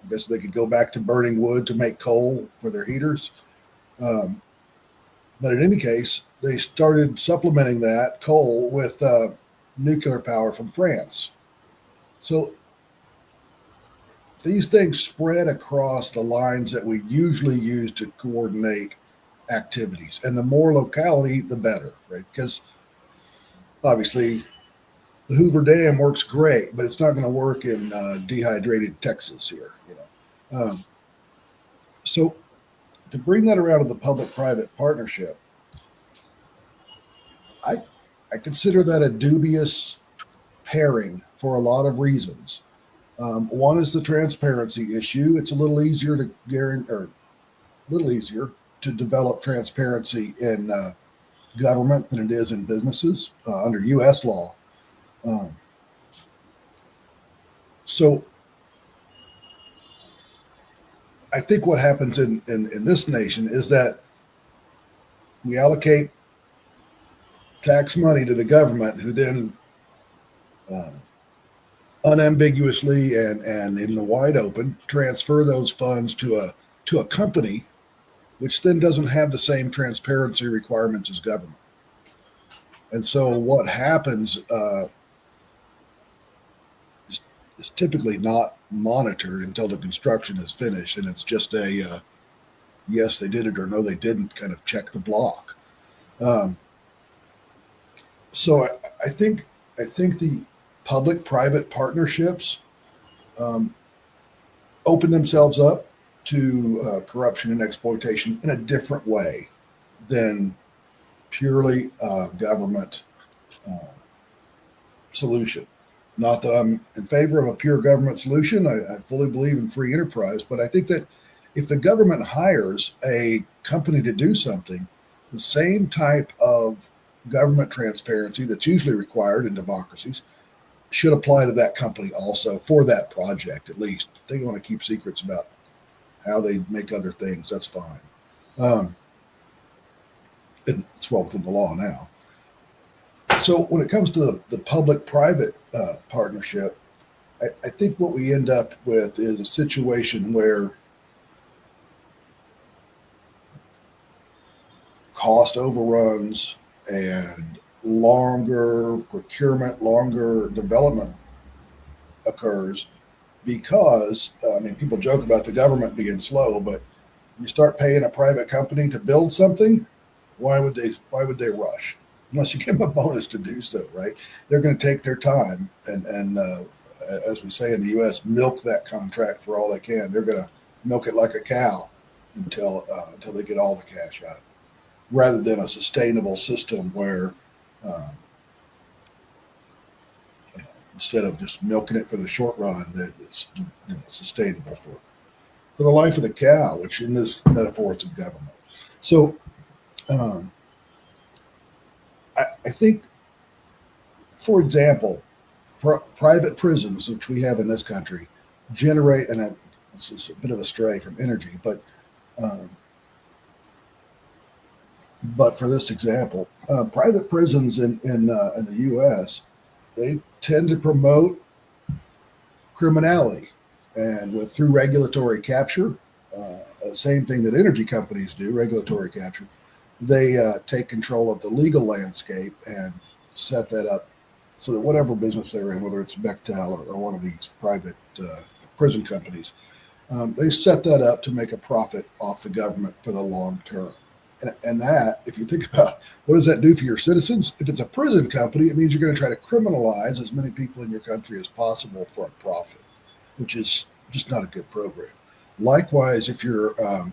Speaker 6: guess they could go back to burning wood to make coal for their heaters. But in any case, they started supplementing that coal with nuclear power from France. So these things spread across the lines that we usually use to coordinate activities. And the more locality, the better, right? Because obviously the Hoover Dam works great, but it's not going to work in dehydrated Texas here. So to bring that around to the public-private partnership, I consider that a dubious pairing for a lot of reasons. One is the transparency issue. It's a little easier to develop transparency in government than it is in businesses under U.S. law. So I think what happens in this nation is that we allocate tax money to the government, who then unambiguously and in the wide open transfer those funds to a company which then doesn't have the same transparency requirements as government. And so what happens is typically not monitored until the construction is finished, and it's just a yes, they did it, or no, they didn't, kind of check the block. So I think the public-private partnerships open themselves up to corruption and exploitation in a different way than purely government solution. Not that I'm in favor of a pure government solution. I fully believe in free enterprise, but I think that if the government hires a company to do something, the same type of government transparency that's usually required in democracies should apply to that company also for that project, at least. If they want to keep secrets about how they make other things, that's fine. And it's well within the law now. So when it comes to the public-private partnership, I think what we end up with is a situation where cost overruns and longer procurement, longer development occurs because, people joke about the government being slow, but you start paying a private company to build something, why would they rush? Unless you give them a bonus to do so, right? They're going to take their time and as we say in the U.S., milk that contract for all they can. They're going to milk it like a cow until they get all the cash out of it, rather than a sustainable system where instead of just milking it for the short run, that it's sustainable for the life of the cow, which in this metaphor it's of government. So I think, for example, private prisons, which we have in this country, generate, and this is a bit of a stray from energy, but for this example, private prisons in the U.S., they tend to promote criminality, and through regulatory capture, same thing that energy companies do, regulatory capture. They take control of the legal landscape and set that up so that whatever business they're in, whether it's Bechtel or one of these private prison companies, they set that up to make a profit off the government for the long term. And that, if you think about what does that do for your citizens, if it's a prison company, it means you're going to try to criminalize as many people in your country as possible for a profit, which is just not a good program. Likewise, if you're going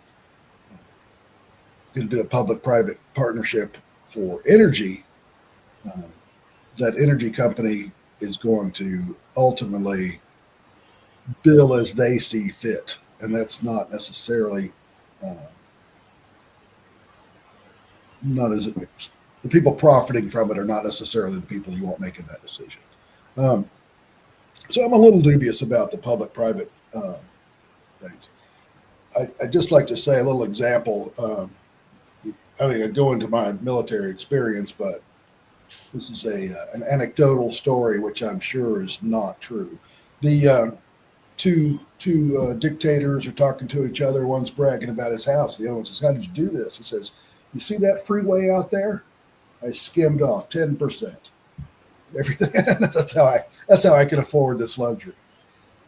Speaker 6: to do a public-private partnership for energy, that energy company is going to ultimately bill as they see fit, and that's not necessarily not as the people profiting from it are not necessarily the people you want making that decision. So I'm a little dubious about the public-private things. I'd just like to say a little example. I go into my military experience, but this is an anecdotal story, which I'm sure is not true. The two dictators are talking to each other. One's bragging about his house. The other one says, "How did you do this?" He says, "You see that freeway out there? I skimmed off 10%. Everything. That's how I can afford this luxury."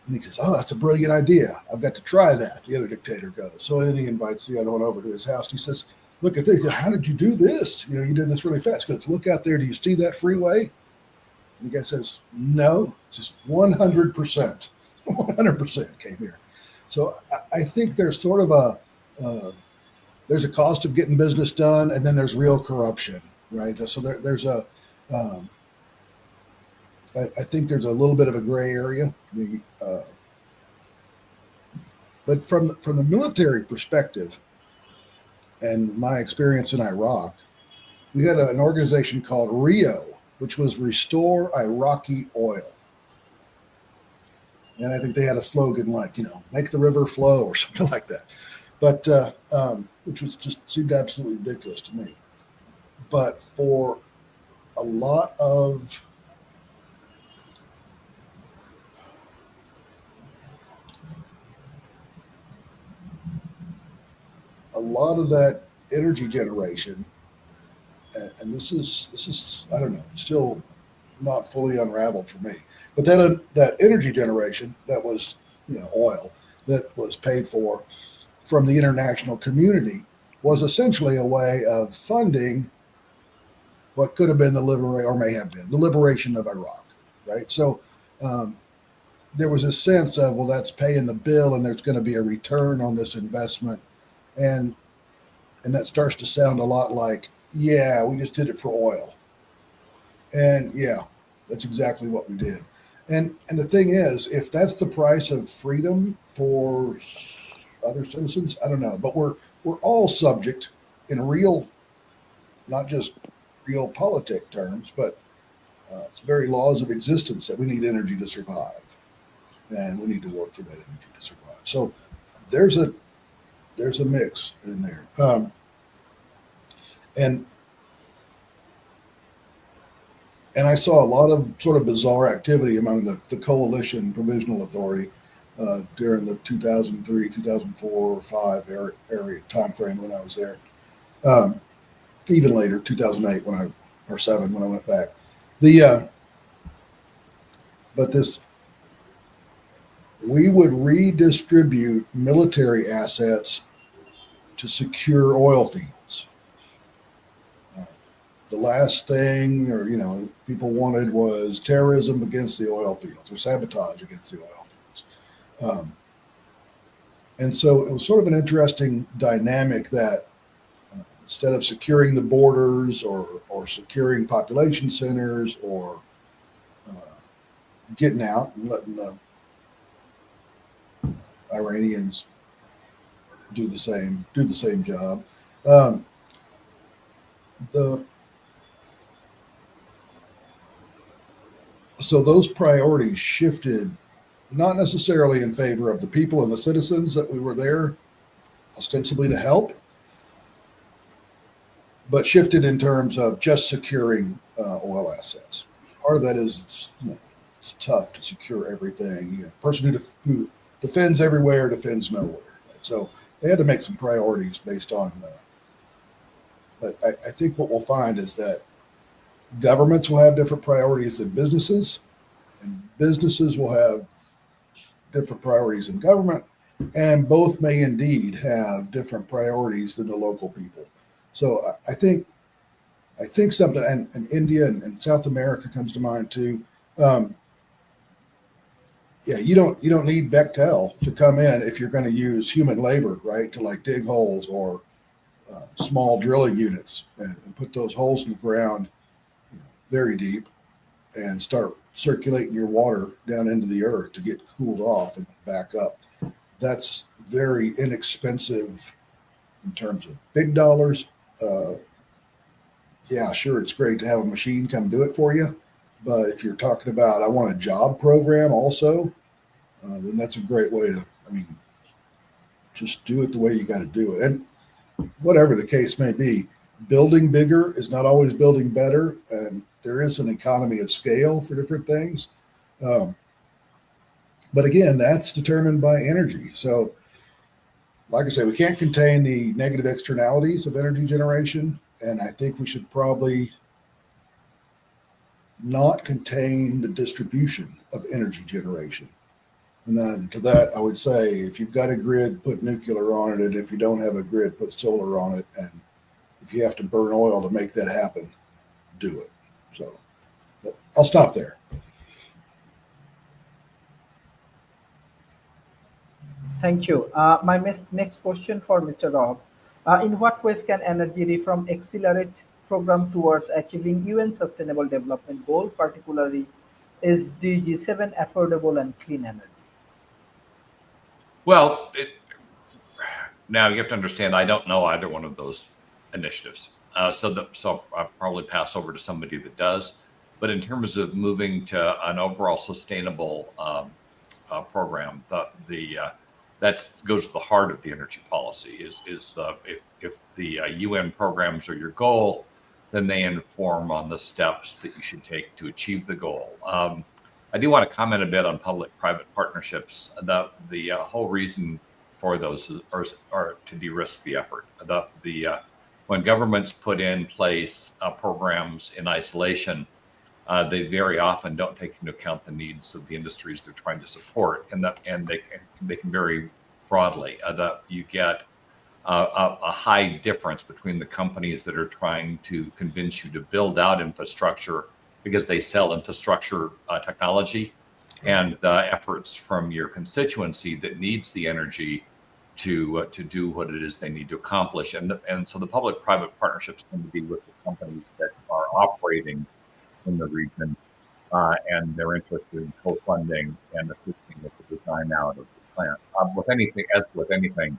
Speaker 6: And he says, "Oh, that's a brilliant idea. I've got to try that." The other dictator goes. So then he invites the other one over to his house. He says, "Look at this. How did you do this? You did this really fast." He goes, "Look out there. Do you see that freeway?" And the guy says, "No, just 100%. 100% came here." So I think there's sort of there's a cost of getting business done, and then there's real corruption, right? So there's I think there's a little bit of a gray area. But from the military perspective, and my experience in Iraq, we had an organization called RIO, which was Restore Iraqi Oil. And I think they had a slogan like, make the river flow or something like that. But which was just seemed absolutely ridiculous to me. But for a lot of a lot of that energy generation, and this is I don't know, still not fully unraveled for me. But then that energy generation that was, oil that was paid for from the international community was essentially a way of funding what could have been the liberation, or may have been the liberation of Iraq, right? So there was a sense of, well, that's paying the bill, and there's going to be a return on this investment, and that starts to sound a lot like, yeah, we just did it for oil, and yeah, that's exactly what we did. And the thing is, if that's the price of freedom for other citizens, I don't know, but we're all subject in real, not just real politic terms, but it's very laws of existence that we need energy to survive, and we need to work for that energy to survive. So there's a mix in there, and I saw a lot of sort of bizarre activity among the Coalition Provisional Authority during the 2003, 2004, or 5 area time frame when I was there. Even later, 2008 or 7 when I went back. But we would redistribute military assets to secure oil fields. The last thing, people wanted was terrorism against the oil fields, or sabotage against the oil fields. And so it was sort of an interesting dynamic that instead of securing the borders or securing population centers or getting out and letting the Iranians do the same job, so those priorities shifted, not necessarily in favor of the people and the citizens that we were there ostensibly to help, but shifted in terms of just securing oil assets. Part of that is it's tough to secure everything. A person who defends everywhere defends nowhere. So they had to make some priorities based on that. But I think what we'll find is that governments will have different priorities than businesses, and businesses will have different priorities than government, and both may indeed have different priorities than the local people. So I think something, and India and South America comes to mind too. You don't need Bechtel to come in if you're going to use human labor, right, to like dig holes or small drilling units and put those holes in the ground very deep and start circulating your water down into the earth to get cooled off and back up. That's very inexpensive in terms of big dollars. Yeah, sure, it's great to have a machine come do it for you. But if you're talking about, I want a job program also, then that's a great way to, just do it the way you got to do it. And whatever the case may be, building bigger is not always building better. And there is an economy of scale for different things. But again, that's determined by energy. So, like I say, we can't contain the negative externalities of energy generation. And I think we should probably not contain the distribution of energy generation. And then to that, I would say, if you've got a grid, put nuclear on it. And if you don't have a grid, put solar on it. And if you have to burn oil to make that happen, do it. So I'll stop there.
Speaker 1: Thank you. My next question for Mr. Rob. In what ways can energy reform accelerate program towards achieving UN Sustainable Development Goal, particularly SDG 7, affordable and clean energy?
Speaker 3: Well, now you have to understand, I don't know either one of those initiatives. So I'll probably pass over to somebody that does. But in terms of moving to an overall sustainable program, that goes to the heart of the energy policy. If the UN programs are your goal, then they inform on the steps that you should take to achieve the goal. I do want to comment a bit on public-private partnerships. The whole reason for those or to de-risk the effort. When governments put in place programs in isolation, they very often don't take into account the needs of the industries they're trying to support, and they can vary broadly. You get a high difference between the companies that are trying to convince you to build out infrastructure because they sell infrastructure technology, and efforts from your constituency that needs the energy to do what it is they need to accomplish. And so the public-private partnerships tend to be with the companies that are operating in the region, and they're interested in co-funding and assisting with the design out of the plant. With anything,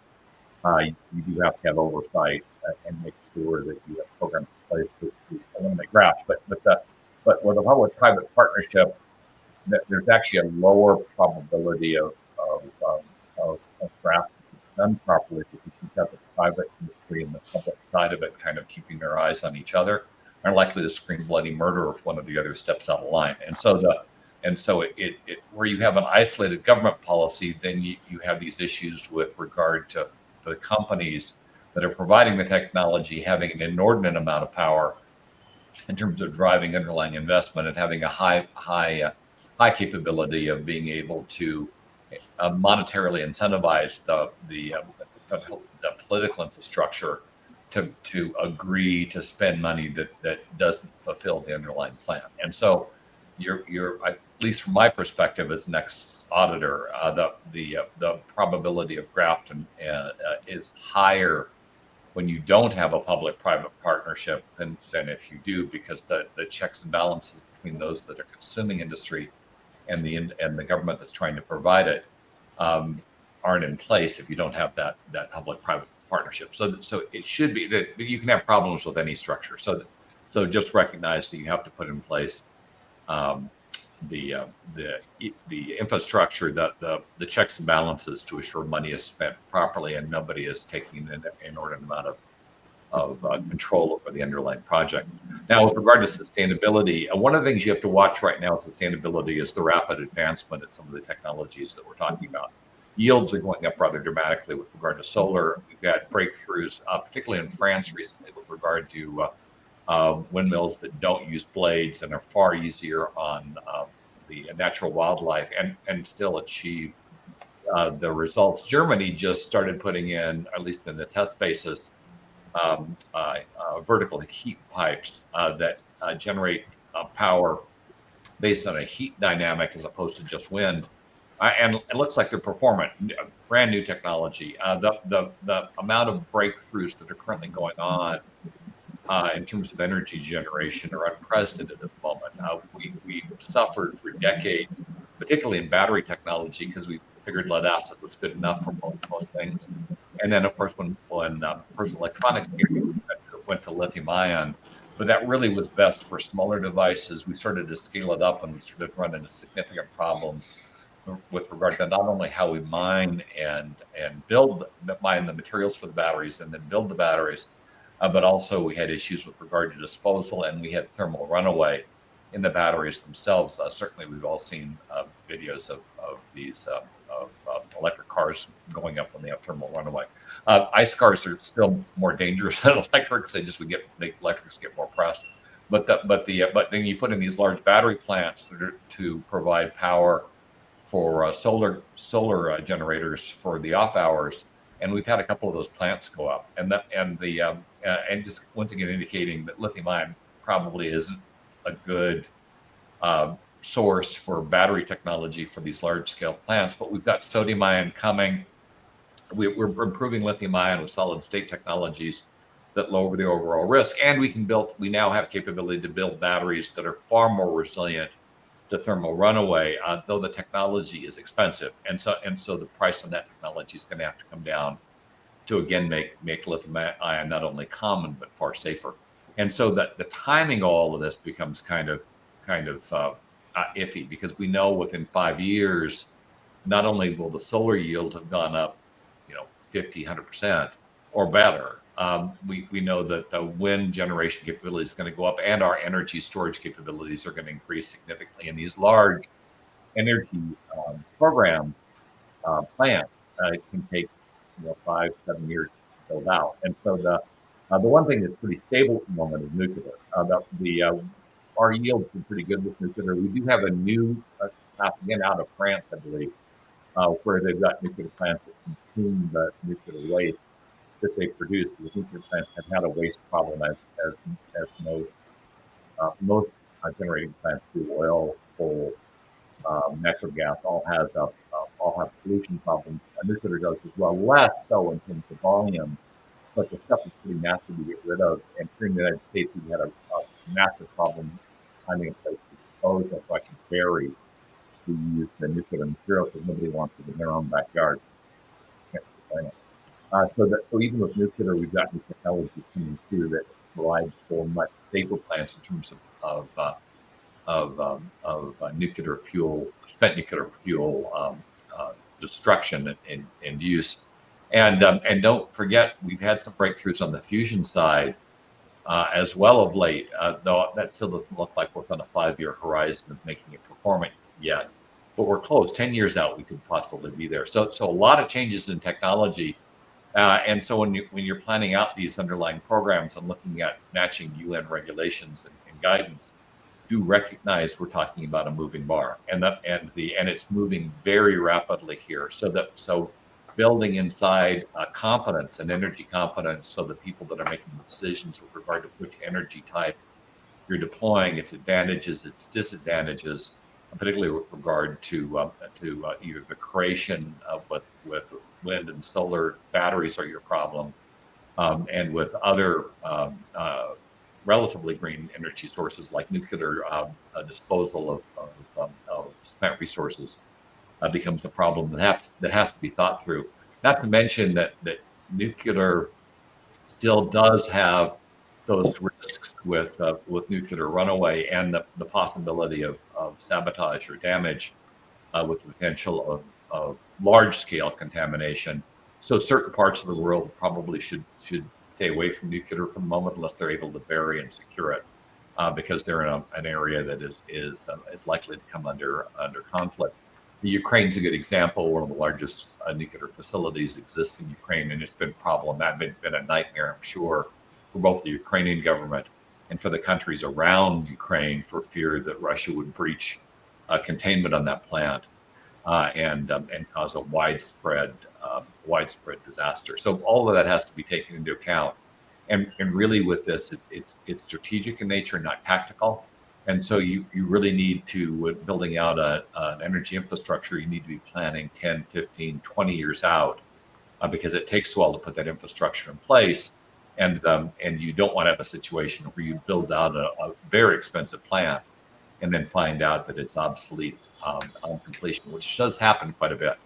Speaker 3: you do have to have oversight and make sure that you have programs in place to eliminate graft. But with a public-private partnership, there's actually a lower probability of graft done properly, because you've got the private industry and the public side of it kind of keeping their eyes on each other, are likely to scream bloody murder if one of the other steps out of line. And so it where you have an isolated government policy, then you have these issues with regard to the companies that are providing the technology having an inordinate amount of power in terms of driving underlying investment and having a high capability of being able to monetarily incentivize the political infrastructure to agree to spend money that doesn't fulfill the underlying plan. And so you're at least from my perspective as an ex-auditor, the probability of graft is higher when you don't have a public-private partnership than if you do, because the checks and balances between those that are consuming industry and the government that's trying to provide it aren't in place if you don't have that public-private partnership. So it should be that you can have problems with any structure. So just recognize that you have to put in place the infrastructure, the checks and balances to assure money is spent properly and nobody is taking an inordinate amount of control over the underlying project. Now, with regard to sustainability, one of the things you have to watch right now with sustainability is the rapid advancement in some of the technologies that we're talking about. Yields are going up rather dramatically with regard to solar. We've got breakthroughs, particularly in France recently, with regard to windmills that don't use blades and are far easier on the natural wildlife and still achieve the results. Germany just started putting in, at least in the test basis, vertical heat pipes that generate power based on a heat dynamic as opposed to just wind. And it looks like they're performant, brand new technology. The amount of breakthroughs that are currently going on in terms of energy generation are unprecedented at the moment. We suffered for decades, particularly in battery technology, because we figured lead acid was good enough for most things. And then, of course, when personal electronics went to lithium ion, but that really was best for smaller devices. We started to scale it up and we started to run into significant problems with regard to not only how we mine and mine the materials for the batteries and then build the batteries, but also we had issues with regard to disposal, and we had thermal runaway in the batteries themselves. Certainly, we've all seen videos of these electric cars going up when they have thermal runaway. ICE cars are still more dangerous than electrics. The electrics get more press. But then you put in these large battery plants that are to provide power for solar generators for the off hours, and we've had a couple of those plants go up, and just once again indicating that lithium ion probably isn't a good source for battery technology for these large scale plants. But we've got sodium ion coming. We're improving lithium ion with solid state technologies that lower the overall risk, and we now have capability to build batteries that are far more resilient to thermal runaway, though the technology is expensive, and so the price on that technology is going to have to come down to again make lithium ion not only common but far safer. And so that the timing of all of this becomes kind of iffy, because we know within 5 years, not only will the solar yield have gone up, 50, 100% or better. We know that the wind generation capability is going to go up, and our energy storage capabilities are going to increase significantly. And these large energy program plants can take 5-7 years to build out. And so the one thing that's pretty stable at the moment is nuclear. Our yields are pretty good with nuclear. We do have a new again out of France, I believe, where they've got nuclear plants that consume the nuclear waste that they produce. The nuclear plants have had a waste problem as most generating plants do. Oil, coal, natural gas all have pollution problems. Nuclear does as well, less so in terms of volume, but the stuff is pretty massive to get rid of. And here in the United States, we had a massive problem finding a place to dispose of, so I can bury to use the nuclear material because nobody wants it in their own backyard. So even with nuclear, we've got new technologies coming through that provide for much safer plants in terms of nuclear fuel, spent nuclear fuel destruction and use. And don't forget, we've had some breakthroughs on the fusion side as well of late, though that still doesn't look like we're on a 5-year horizon of making it performant yet. But we're close. 10 years out, we could possibly be there. So a lot of changes in technology. And so when you're planning out these underlying programs and looking at matching UN regulations and guidance, do recognize we're talking about a moving bar, and it's moving very rapidly here. So building inside competence and energy competence, so the people that are making decisions with regard to which energy type you're deploying, its advantages, its disadvantages, particularly with regard to either the creation of with wind and solar batteries are your problem, and with other relatively green energy sources like nuclear disposal of spent resources becomes a problem that has to be thought through. Not to mention that nuclear still does have those risks with nuclear runaway and the possibility of sabotage or damage with the potential of large-scale contamination. So certain parts of the world probably should stay away from nuclear for the moment unless they're able to bury and secure it, because they're in an area that is likely to come under conflict. The Ukraine's a good example. One of the largest nuclear facilities exists in Ukraine, and it's been been a nightmare, I'm sure, for both the Ukrainian government and for the countries around Ukraine, for fear that Russia would breach containment on that plant and cause a widespread disaster. So all of that has to be taken into account. And really with this, it's strategic in nature, not tactical. And so you really need to, building out an energy infrastructure, you need to be planning 10, 15, 20 years out, because it takes a while to put that infrastructure in place. And you don't want to have a situation where you build out a very expensive plant and then find out that it's obsolete on completion, which does happen quite a bit.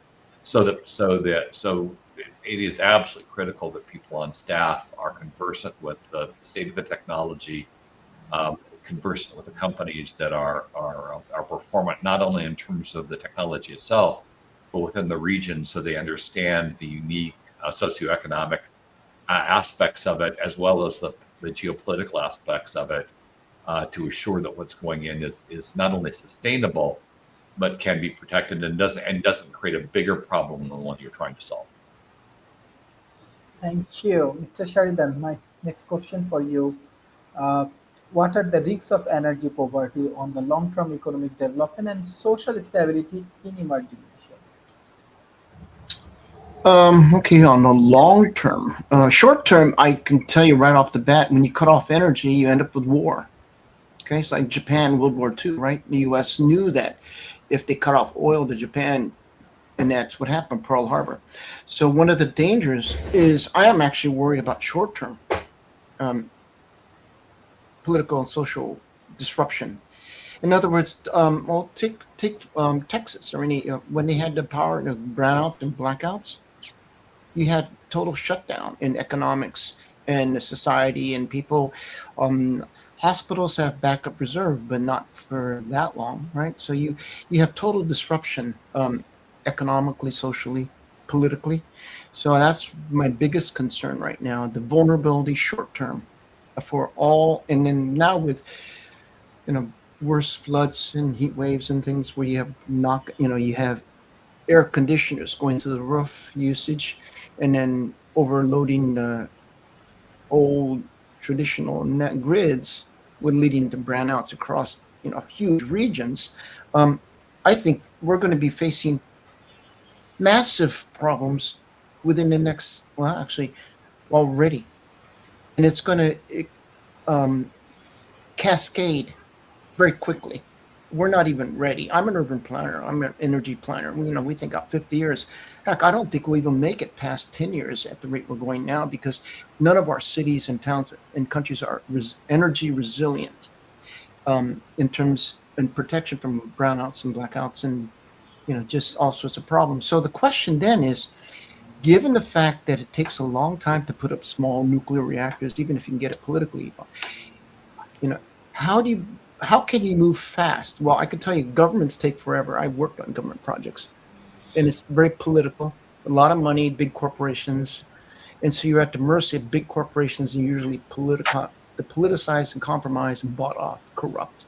Speaker 3: So it is absolutely critical that people on staff are conversant with the state of the technology, conversant with the companies that are performant, not only in terms of the technology itself, but within the region, so they understand the unique socioeconomic aspects of it, as well as the geopolitical aspects of it, to assure that what's going in is not only sustainable, but can be protected and doesn't create a bigger problem than the one you're trying to solve.
Speaker 1: Thank you. Mr. Sheridan, my next question for you. What are the risks of energy poverty on the long-term economic development and social stability in emerging nations?
Speaker 4: Okay, on the long term. Short term, I can tell you right off the bat, when you cut off energy, you end up with war. Okay, it's like Japan, World War II, right? The U.S. knew that if they cut off oil to Japan, and that's what happened, Pearl Harbor. So one of the dangers is I am actually worried about short term political and social disruption. In other words, well, take Texas. I mean, when they had the power brownouts and blackouts, you had total shutdown in economics and society and people. Hospitals have backup reserve, but not for that long, right? So you have total disruption economically, socially, politically. So that's my biggest concern right now, the vulnerability short term for all. And then now with, worse floods and heat waves and things where you have you have air conditioners going to the roof usage, and then overloading the old traditional net grids with leading to brownouts across huge regions. Um, I think we're going to be facing massive problems within the next, well, actually, already, and it's going to um, cascade very quickly. We're not even ready. I'm an urban planner. I'm an energy planner. We think out 50 years. Heck, I don't think we'll even make it past 10 years at the rate we're going now, because none of our cities and towns and countries are energy resilient in terms and protection from brownouts and blackouts and just all sorts of problems. So the question then is, given the fact that it takes a long time to put up small nuclear reactors, even if you can get it politically, you know, how can you move fast? Well, I can tell you, governments take forever. I've worked on government projects, and it's very political. A lot of money, big corporations, and so you're at the mercy of big corporations, and usually politicized and compromised and bought off, corrupt.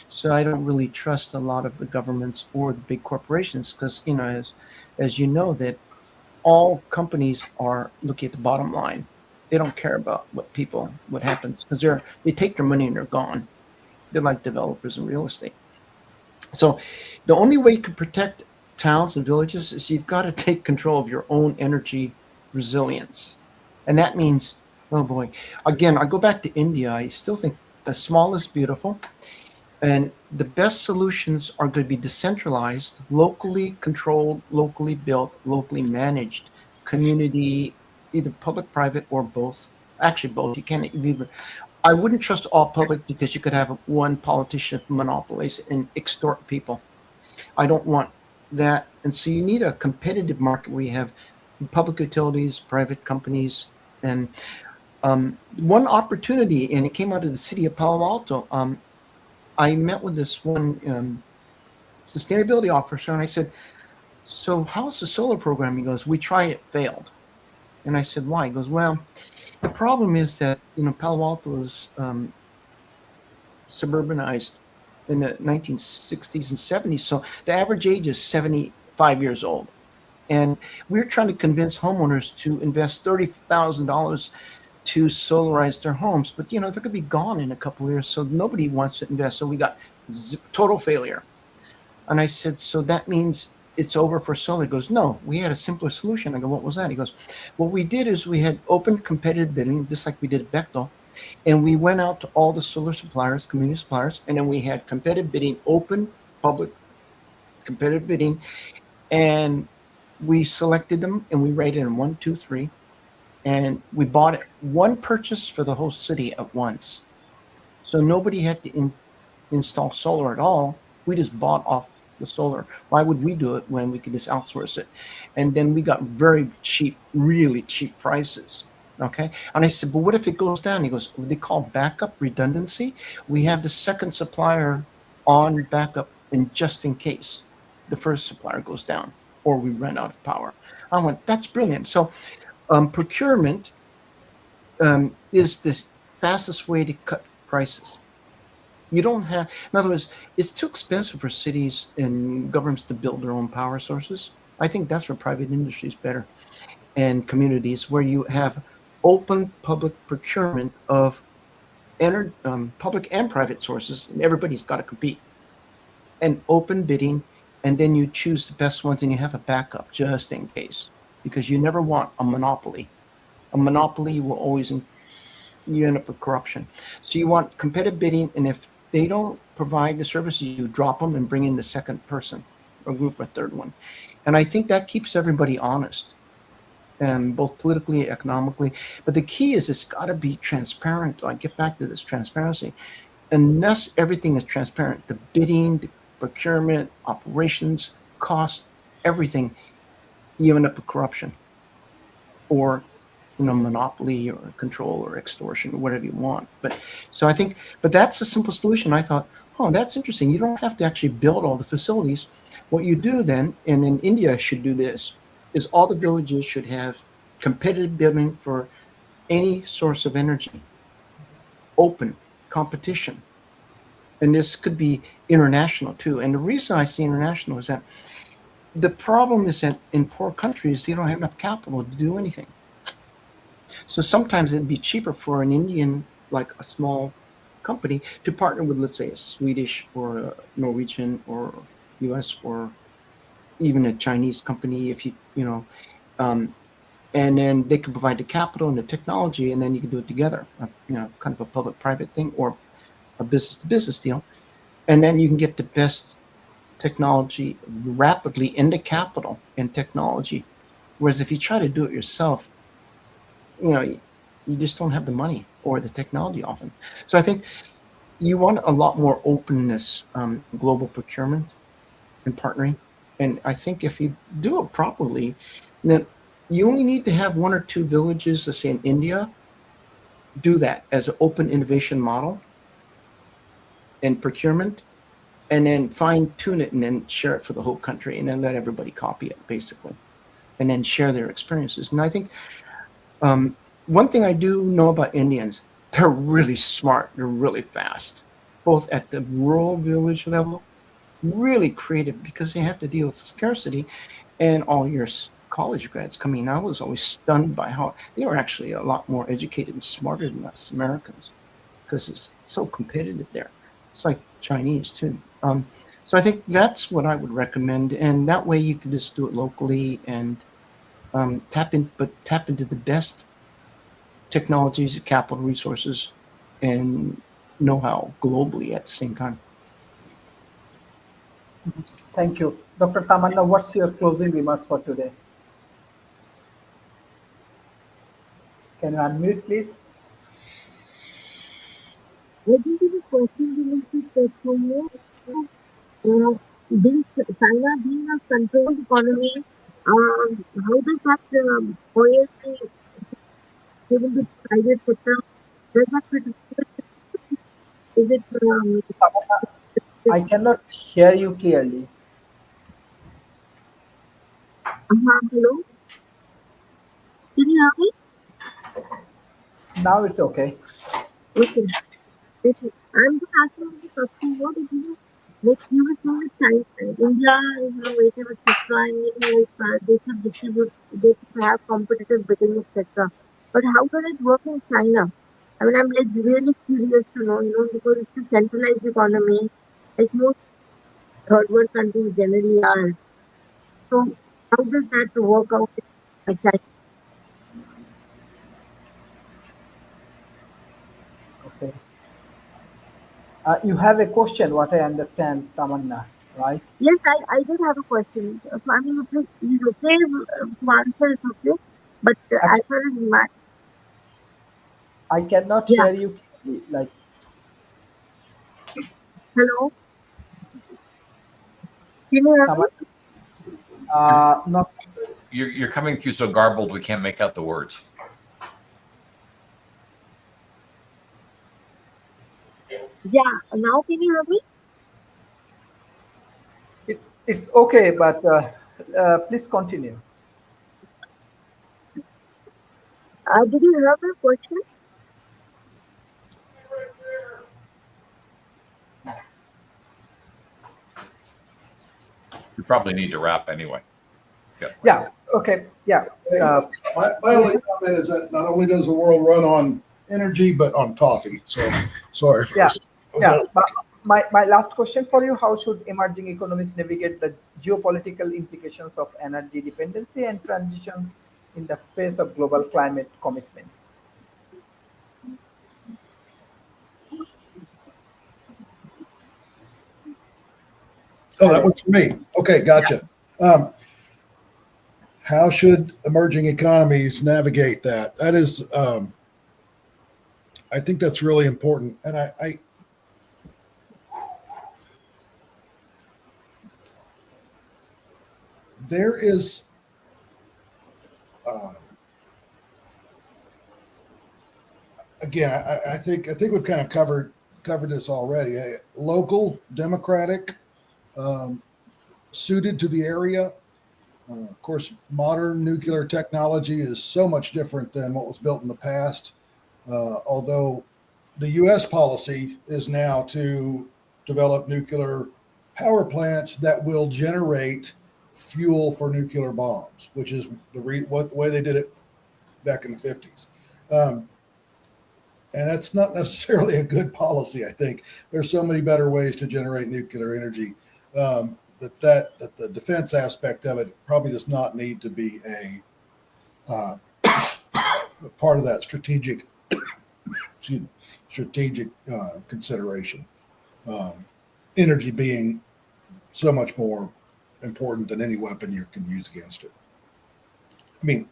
Speaker 4: So I don't really trust a lot of the governments or the big corporations, because as you know, that all companies are looking at the bottom line. They don't care about what happens, because they take their money and they're gone. They're like developers in real estate. So the only way you can protect towns and villages is you've got to take control of your own energy resilience. And that means, oh boy, again, I go back to India. I still think the small is beautiful. And the best solutions are going to be decentralized, locally controlled, locally built, locally managed, community, either public, private, or both. Actually, both. You can't either. I wouldn't trust all public, because you could have one politician monopolize and extort people. I don't want that. And so you need a competitive market where you have public utilities, private companies, and one opportunity, and it came out of the city of Palo Alto. I met with this one sustainability officer, and I said, so how's the solar program? He goes, we tried it, failed. And I said, why? He goes, well, the problem is that Palo Alto was suburbanized in the 1960s and 70s, so the average age is 75 years old. And we're trying to convince homeowners to invest $30,000 to solarize their homes, but they're going to be gone in a couple of years, so nobody wants to invest. So we got total failure. And I said, so that means it's over for solar? He goes, no, we had a simpler solution. I go, what was that? He goes, what we did is we had open competitive bidding, just like we did at Bechtel, and we went out to all the solar suppliers, community suppliers, and then we had competitive bidding, open, public, competitive bidding, and we selected them, and we rated them 1, 2, 3. And we bought it, one purchase for the whole city at once. So nobody had to install solar at all. We just bought off the solar. Why would we do it when we could just outsource it? And then we got very cheap, really cheap prices. Okay. And I said, but what if it goes down? He goes, they call backup redundancy. We have the second supplier on backup, and just in case the first supplier goes down or we run out of power. I went, that's brilliant. So procurement is the fastest way to cut prices. You don't have, in other words, it's too expensive for cities and governments to build their own power sources. I think that's where private industry is better, and communities where you have open public procurement of public and private sources, and everybody's got to compete, and open bidding, and then you choose the best ones, and you have a backup just in case. Because you never want a monopoly. A monopoly will always, you end up with corruption. So you want competitive bidding, and if they don't provide the services, you drop them and bring in the second person or group, a third one. And I think that keeps everybody honest, and both politically, economically. But the key is it's got to be transparent. I get back to this transparency. Unless everything is transparent, the bidding, the procurement, operations, cost, everything, you end up with corruption or monopoly or control or extortion or whatever you want. But that's a simple solution. I thought, oh, that's interesting. You don't have to actually build all the facilities. What you do then, and in India should do this, is all the villages should have competitive bidding for any source of energy, open competition. And this could be international too. And the reason I see international is that the problem is that in poor countries, they don't have enough capital to do anything. So sometimes it'd be cheaper for an Indian, like a small company, to partner with, let's say, a Swedish or a Norwegian or US or even a Chinese company, if and then they could provide the capital and the technology, and then you can do it together, kind of a public-private thing or a business-to-business deal. And then you can get the best technology rapidly into capital and technology. Whereas if you try to do it yourself, you just don't have the money or the technology often. So I think you want a lot more openness, global procurement and partnering. And I think if you do it properly, then you only need to have 1 or 2 villages, let's say in India, do that as an open innovation model and procurement, and then fine tune it and then share it for the whole country, and then let everybody copy it basically, and then share their experiences. And I think one thing I do know about Indians, they're really smart, they're really fast, both at the rural village level, really creative because they have to deal with scarcity, and all your college grads coming in. I was always stunned by how they were actually a lot more educated and smarter than us Americans, because it's so competitive there. It's like Chinese too. So I think that's what I would recommend, and that way you can just do it locally and tap into the best technologies, capital resources, and know-how globally at the same time.
Speaker 1: Thank you. Dr. Tamanna, what's your closing remarks for today? Can you unmute, please?
Speaker 7: What is the question related portfolio? China being a controlled economy, how does that oil given the private sector? Does that is it
Speaker 1: I cannot hear you clearly.
Speaker 7: hello? Can you hear me?
Speaker 1: Now it's okay.
Speaker 7: Okay. I'm just asking the question, what is like you were saying China, India is waiting with Chitra and they should distribute, they should have competitive bidding, etc. But how does it work in China? I mean, I'm like really curious to know, because it's a centralized economy, like most third world countries generally are. So how does that work out in China?
Speaker 1: Okay. You have a question, what I understand, Tamanna, right?
Speaker 7: Yes, I did have a question. So, I mean, it's okay to answer, it's okay. But as far as my,
Speaker 1: I cannot
Speaker 7: yeah,
Speaker 1: hear you clearly. Like,
Speaker 7: hello? Can you hear me?
Speaker 1: not
Speaker 3: You're coming through so garbled we can't make out the words.
Speaker 7: Yeah, now can you hear me?
Speaker 1: it's okay, but please continue.
Speaker 7: Did you hear my question?
Speaker 3: You probably need to wrap anyway.
Speaker 1: Yeah. Okay. Yeah.
Speaker 6: My only comment is that not only does the world run on energy, but on coffee. So sorry.
Speaker 1: Yeah. Yeah. But my last question for you: how should emerging economies navigate the geopolitical implications of energy dependency and transition in the face of global climate commitments?
Speaker 6: Oh, that was for me. Okay, gotcha. How should emerging economies navigate that? That is, I think that's really important. And I there is, again, I think we've kind of covered this already. Local, democratic, suited to the area. Of course, modern nuclear technology is so much different than what was built in the past. Although the U.S. policy is now to develop nuclear power plants that will generate fuel for nuclear bombs, which is the way they did it back in the 50s. And that's not necessarily a good policy. I think there's so many better ways to generate nuclear energy that the defense aspect of it probably does not need to be a part of that strategic consideration. Energy being so much more important than any weapon you can use against it. I mean,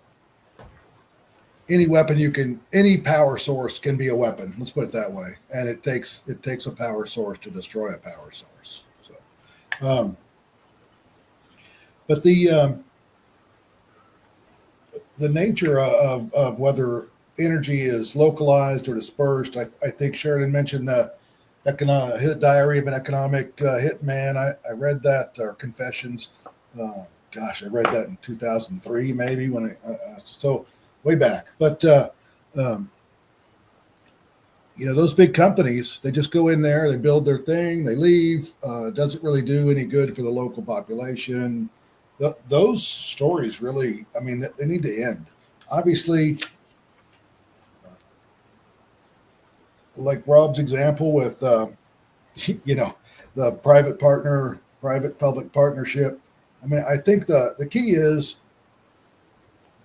Speaker 6: any power source can be a weapon. Let's put it that way. And it takes a power source to destroy a power source. So, but the nature of whether energy is localized or dispersed, I think Sheridan mentioned the Diary of an Economic Hitman. I read that, or Confessions. I read that in 2003, maybe so way back. But those big companies, they just go in there, they build their thing, they leave. It doesn't really do any good for the local population. Those stories really, I mean, they need to end. Obviously, like Rob's example with, the private-public partnership. I mean, I think the key is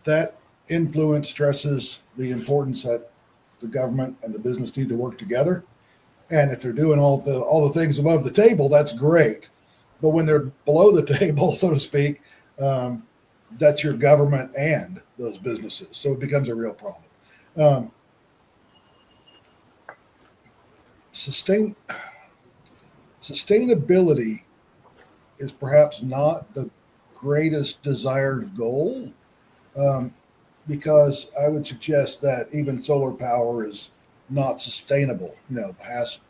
Speaker 6: that influence stresses the importance that the government and the business need to work together. And if they're doing all the things above the table, that's great. But when they're below the table, so to speak, that's your government and those businesses. So it becomes a real problem. Sustainability is perhaps not the greatest desired goal, because I would suggest that even solar power is not sustainable, past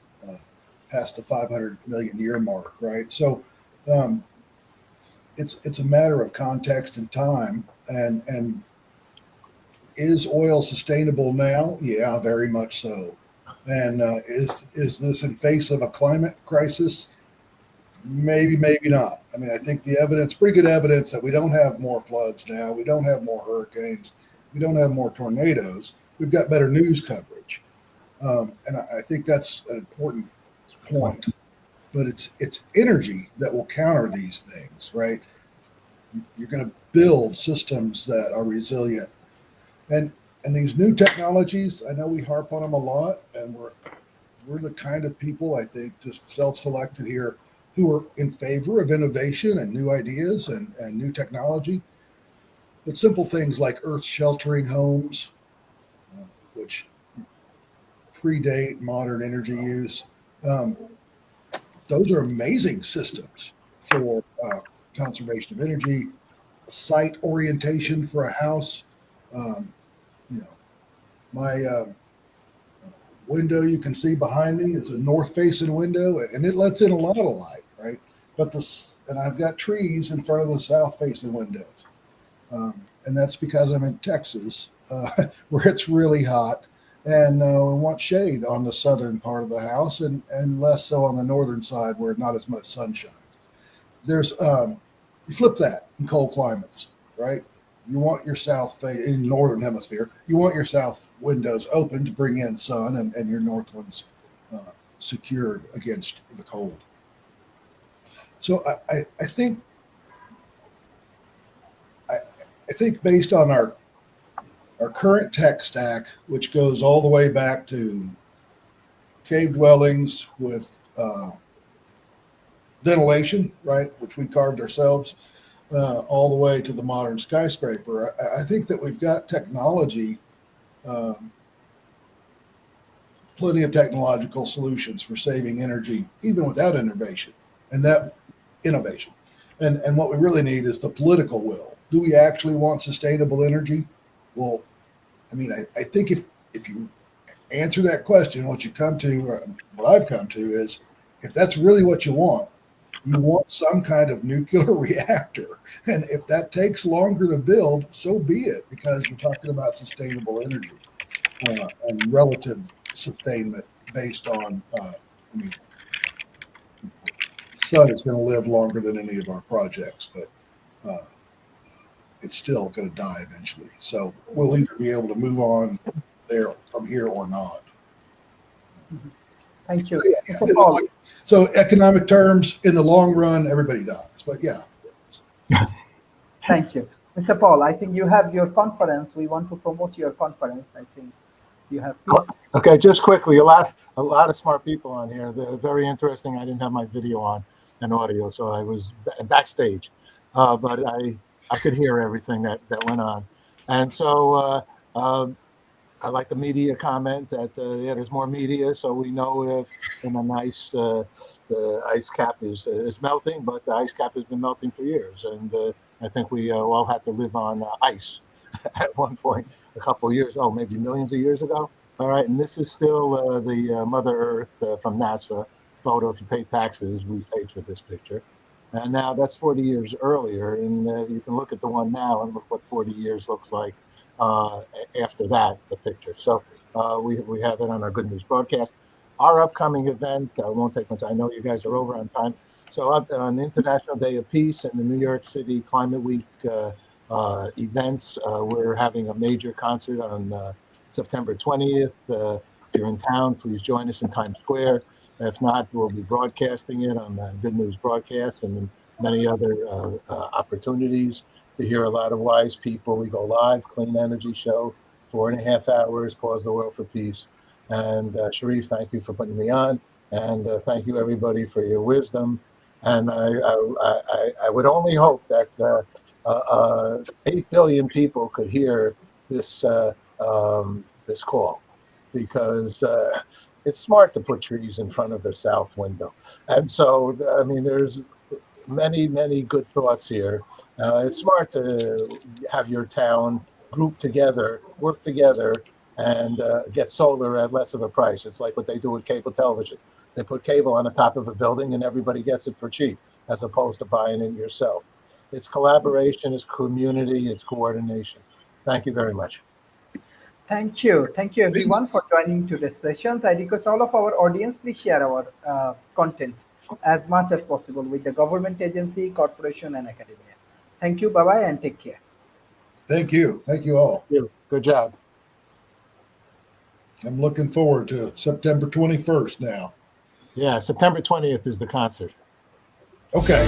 Speaker 6: the 500 million year mark, right? So it's a matter of context and time. And is oil sustainable now? Yeah, very much so. And is this in face of a climate crisis? Maybe not. I mean, I think the evidence, pretty good evidence, that we don't have more floods now. We don't have more hurricanes. We don't have more tornadoes. We've got better news coverage. And I think that's an important point. But it's energy that will counter these things, right? You're going to build systems that are resilient. And these new technologies, I know we harp on them a lot, and we're the kind of people, I think, just self-selected here, who are in favor of innovation and new ideas and new technology. But simple things like earth sheltering homes, which predate modern energy use, those are amazing systems for conservation of energy, site orientation for a house. My window you can see behind me is a north-facing window, and it lets in a lot of light, right? And I've got trees in front of the south-facing windows, and that's because I'm in Texas, where it's really hot, and we want shade on the southern part of the house, and less so on the northern side where not as much sunshine. There's you flip that in cold climates, right? You want your in northern hemisphere, you want your south windows open to bring in sun, and your north ones secured against the cold. So I think based on our current tech stack, which goes all the way back to cave dwellings with ventilation, right, which we carved ourselves, all the way to the modern skyscraper. I think that we've got technology, plenty of technological solutions for saving energy, even without innovation. And what we really need is the political will. Do we actually want sustainable energy? Well, I mean, I think if you answer that question, what I've come to is, if that's really what you want some kind of nuclear reactor. And if that takes longer to build, so be it, because you're talking about sustainable energy and relative sustainment based on, sun is going to live longer than any of our projects, but it's still going to die eventually. So we'll either be able to move on there from here or not.
Speaker 1: Thank you.
Speaker 6: Yeah,
Speaker 1: Mr. Paul,
Speaker 6: so economic terms, in the long run, everybody dies. But yeah,
Speaker 1: thank you. Mr. Paul, I think you have your conference. We want to promote your conference. I think you have peace.
Speaker 8: Okay, just quickly, a lot of smart people on here. They're very interesting. I didn't have my video on and audio, so I was backstage, but I could hear everything that went on. And so I like the media comment that yeah, there's more media, so we know if in a nice the ice cap is melting, but the ice cap has been melting for years, and I think we all had to live on ice at one point a couple of years, maybe millions of years ago. All right, and this is still the Mother Earth from NASA photo. If you pay taxes, we paid for this picture. And now that's 40 years earlier, and you can look at the one now and look what 40 years looks like after that, the picture. So we have it on our Good News broadcast. Our upcoming event, won't take much. I know you guys are over on time. So on International Day of Peace and the New York City Climate Week events, we're having a major concert on September 20th. If you're in town, please join us in Times Square. If not, we'll be broadcasting it on the Good News broadcast and many other opportunities to hear a lot of wise people. We go live, clean energy show, 4.5 hours, Pause the World for Peace. And Sharif, thank you for putting me on. And thank you, everybody, for your wisdom. And I would only hope that 8 billion people could hear this this call, because it's smart to put trees in front of the south window. And so, I mean, there's many good thoughts here. It's smart to have your town group together, work together, and get solar at less of a price. It's like what they do with cable television. They put cable on the top of a building and everybody gets it for cheap, as opposed to buying it yourself. It's collaboration, it's community, it's coordination. Thank you very much.
Speaker 1: Thank you. Thank you, everyone, for joining today's sessions. I request all of our audience, please share our content as much as possible with the government agency, corporation, and academia. Thank you. Bye-bye and take care.
Speaker 6: thank you. Thank you all.
Speaker 8: Good job.
Speaker 6: I'm looking forward to September 21st now.
Speaker 8: Yeah, September 20th is the concert.
Speaker 6: Okay.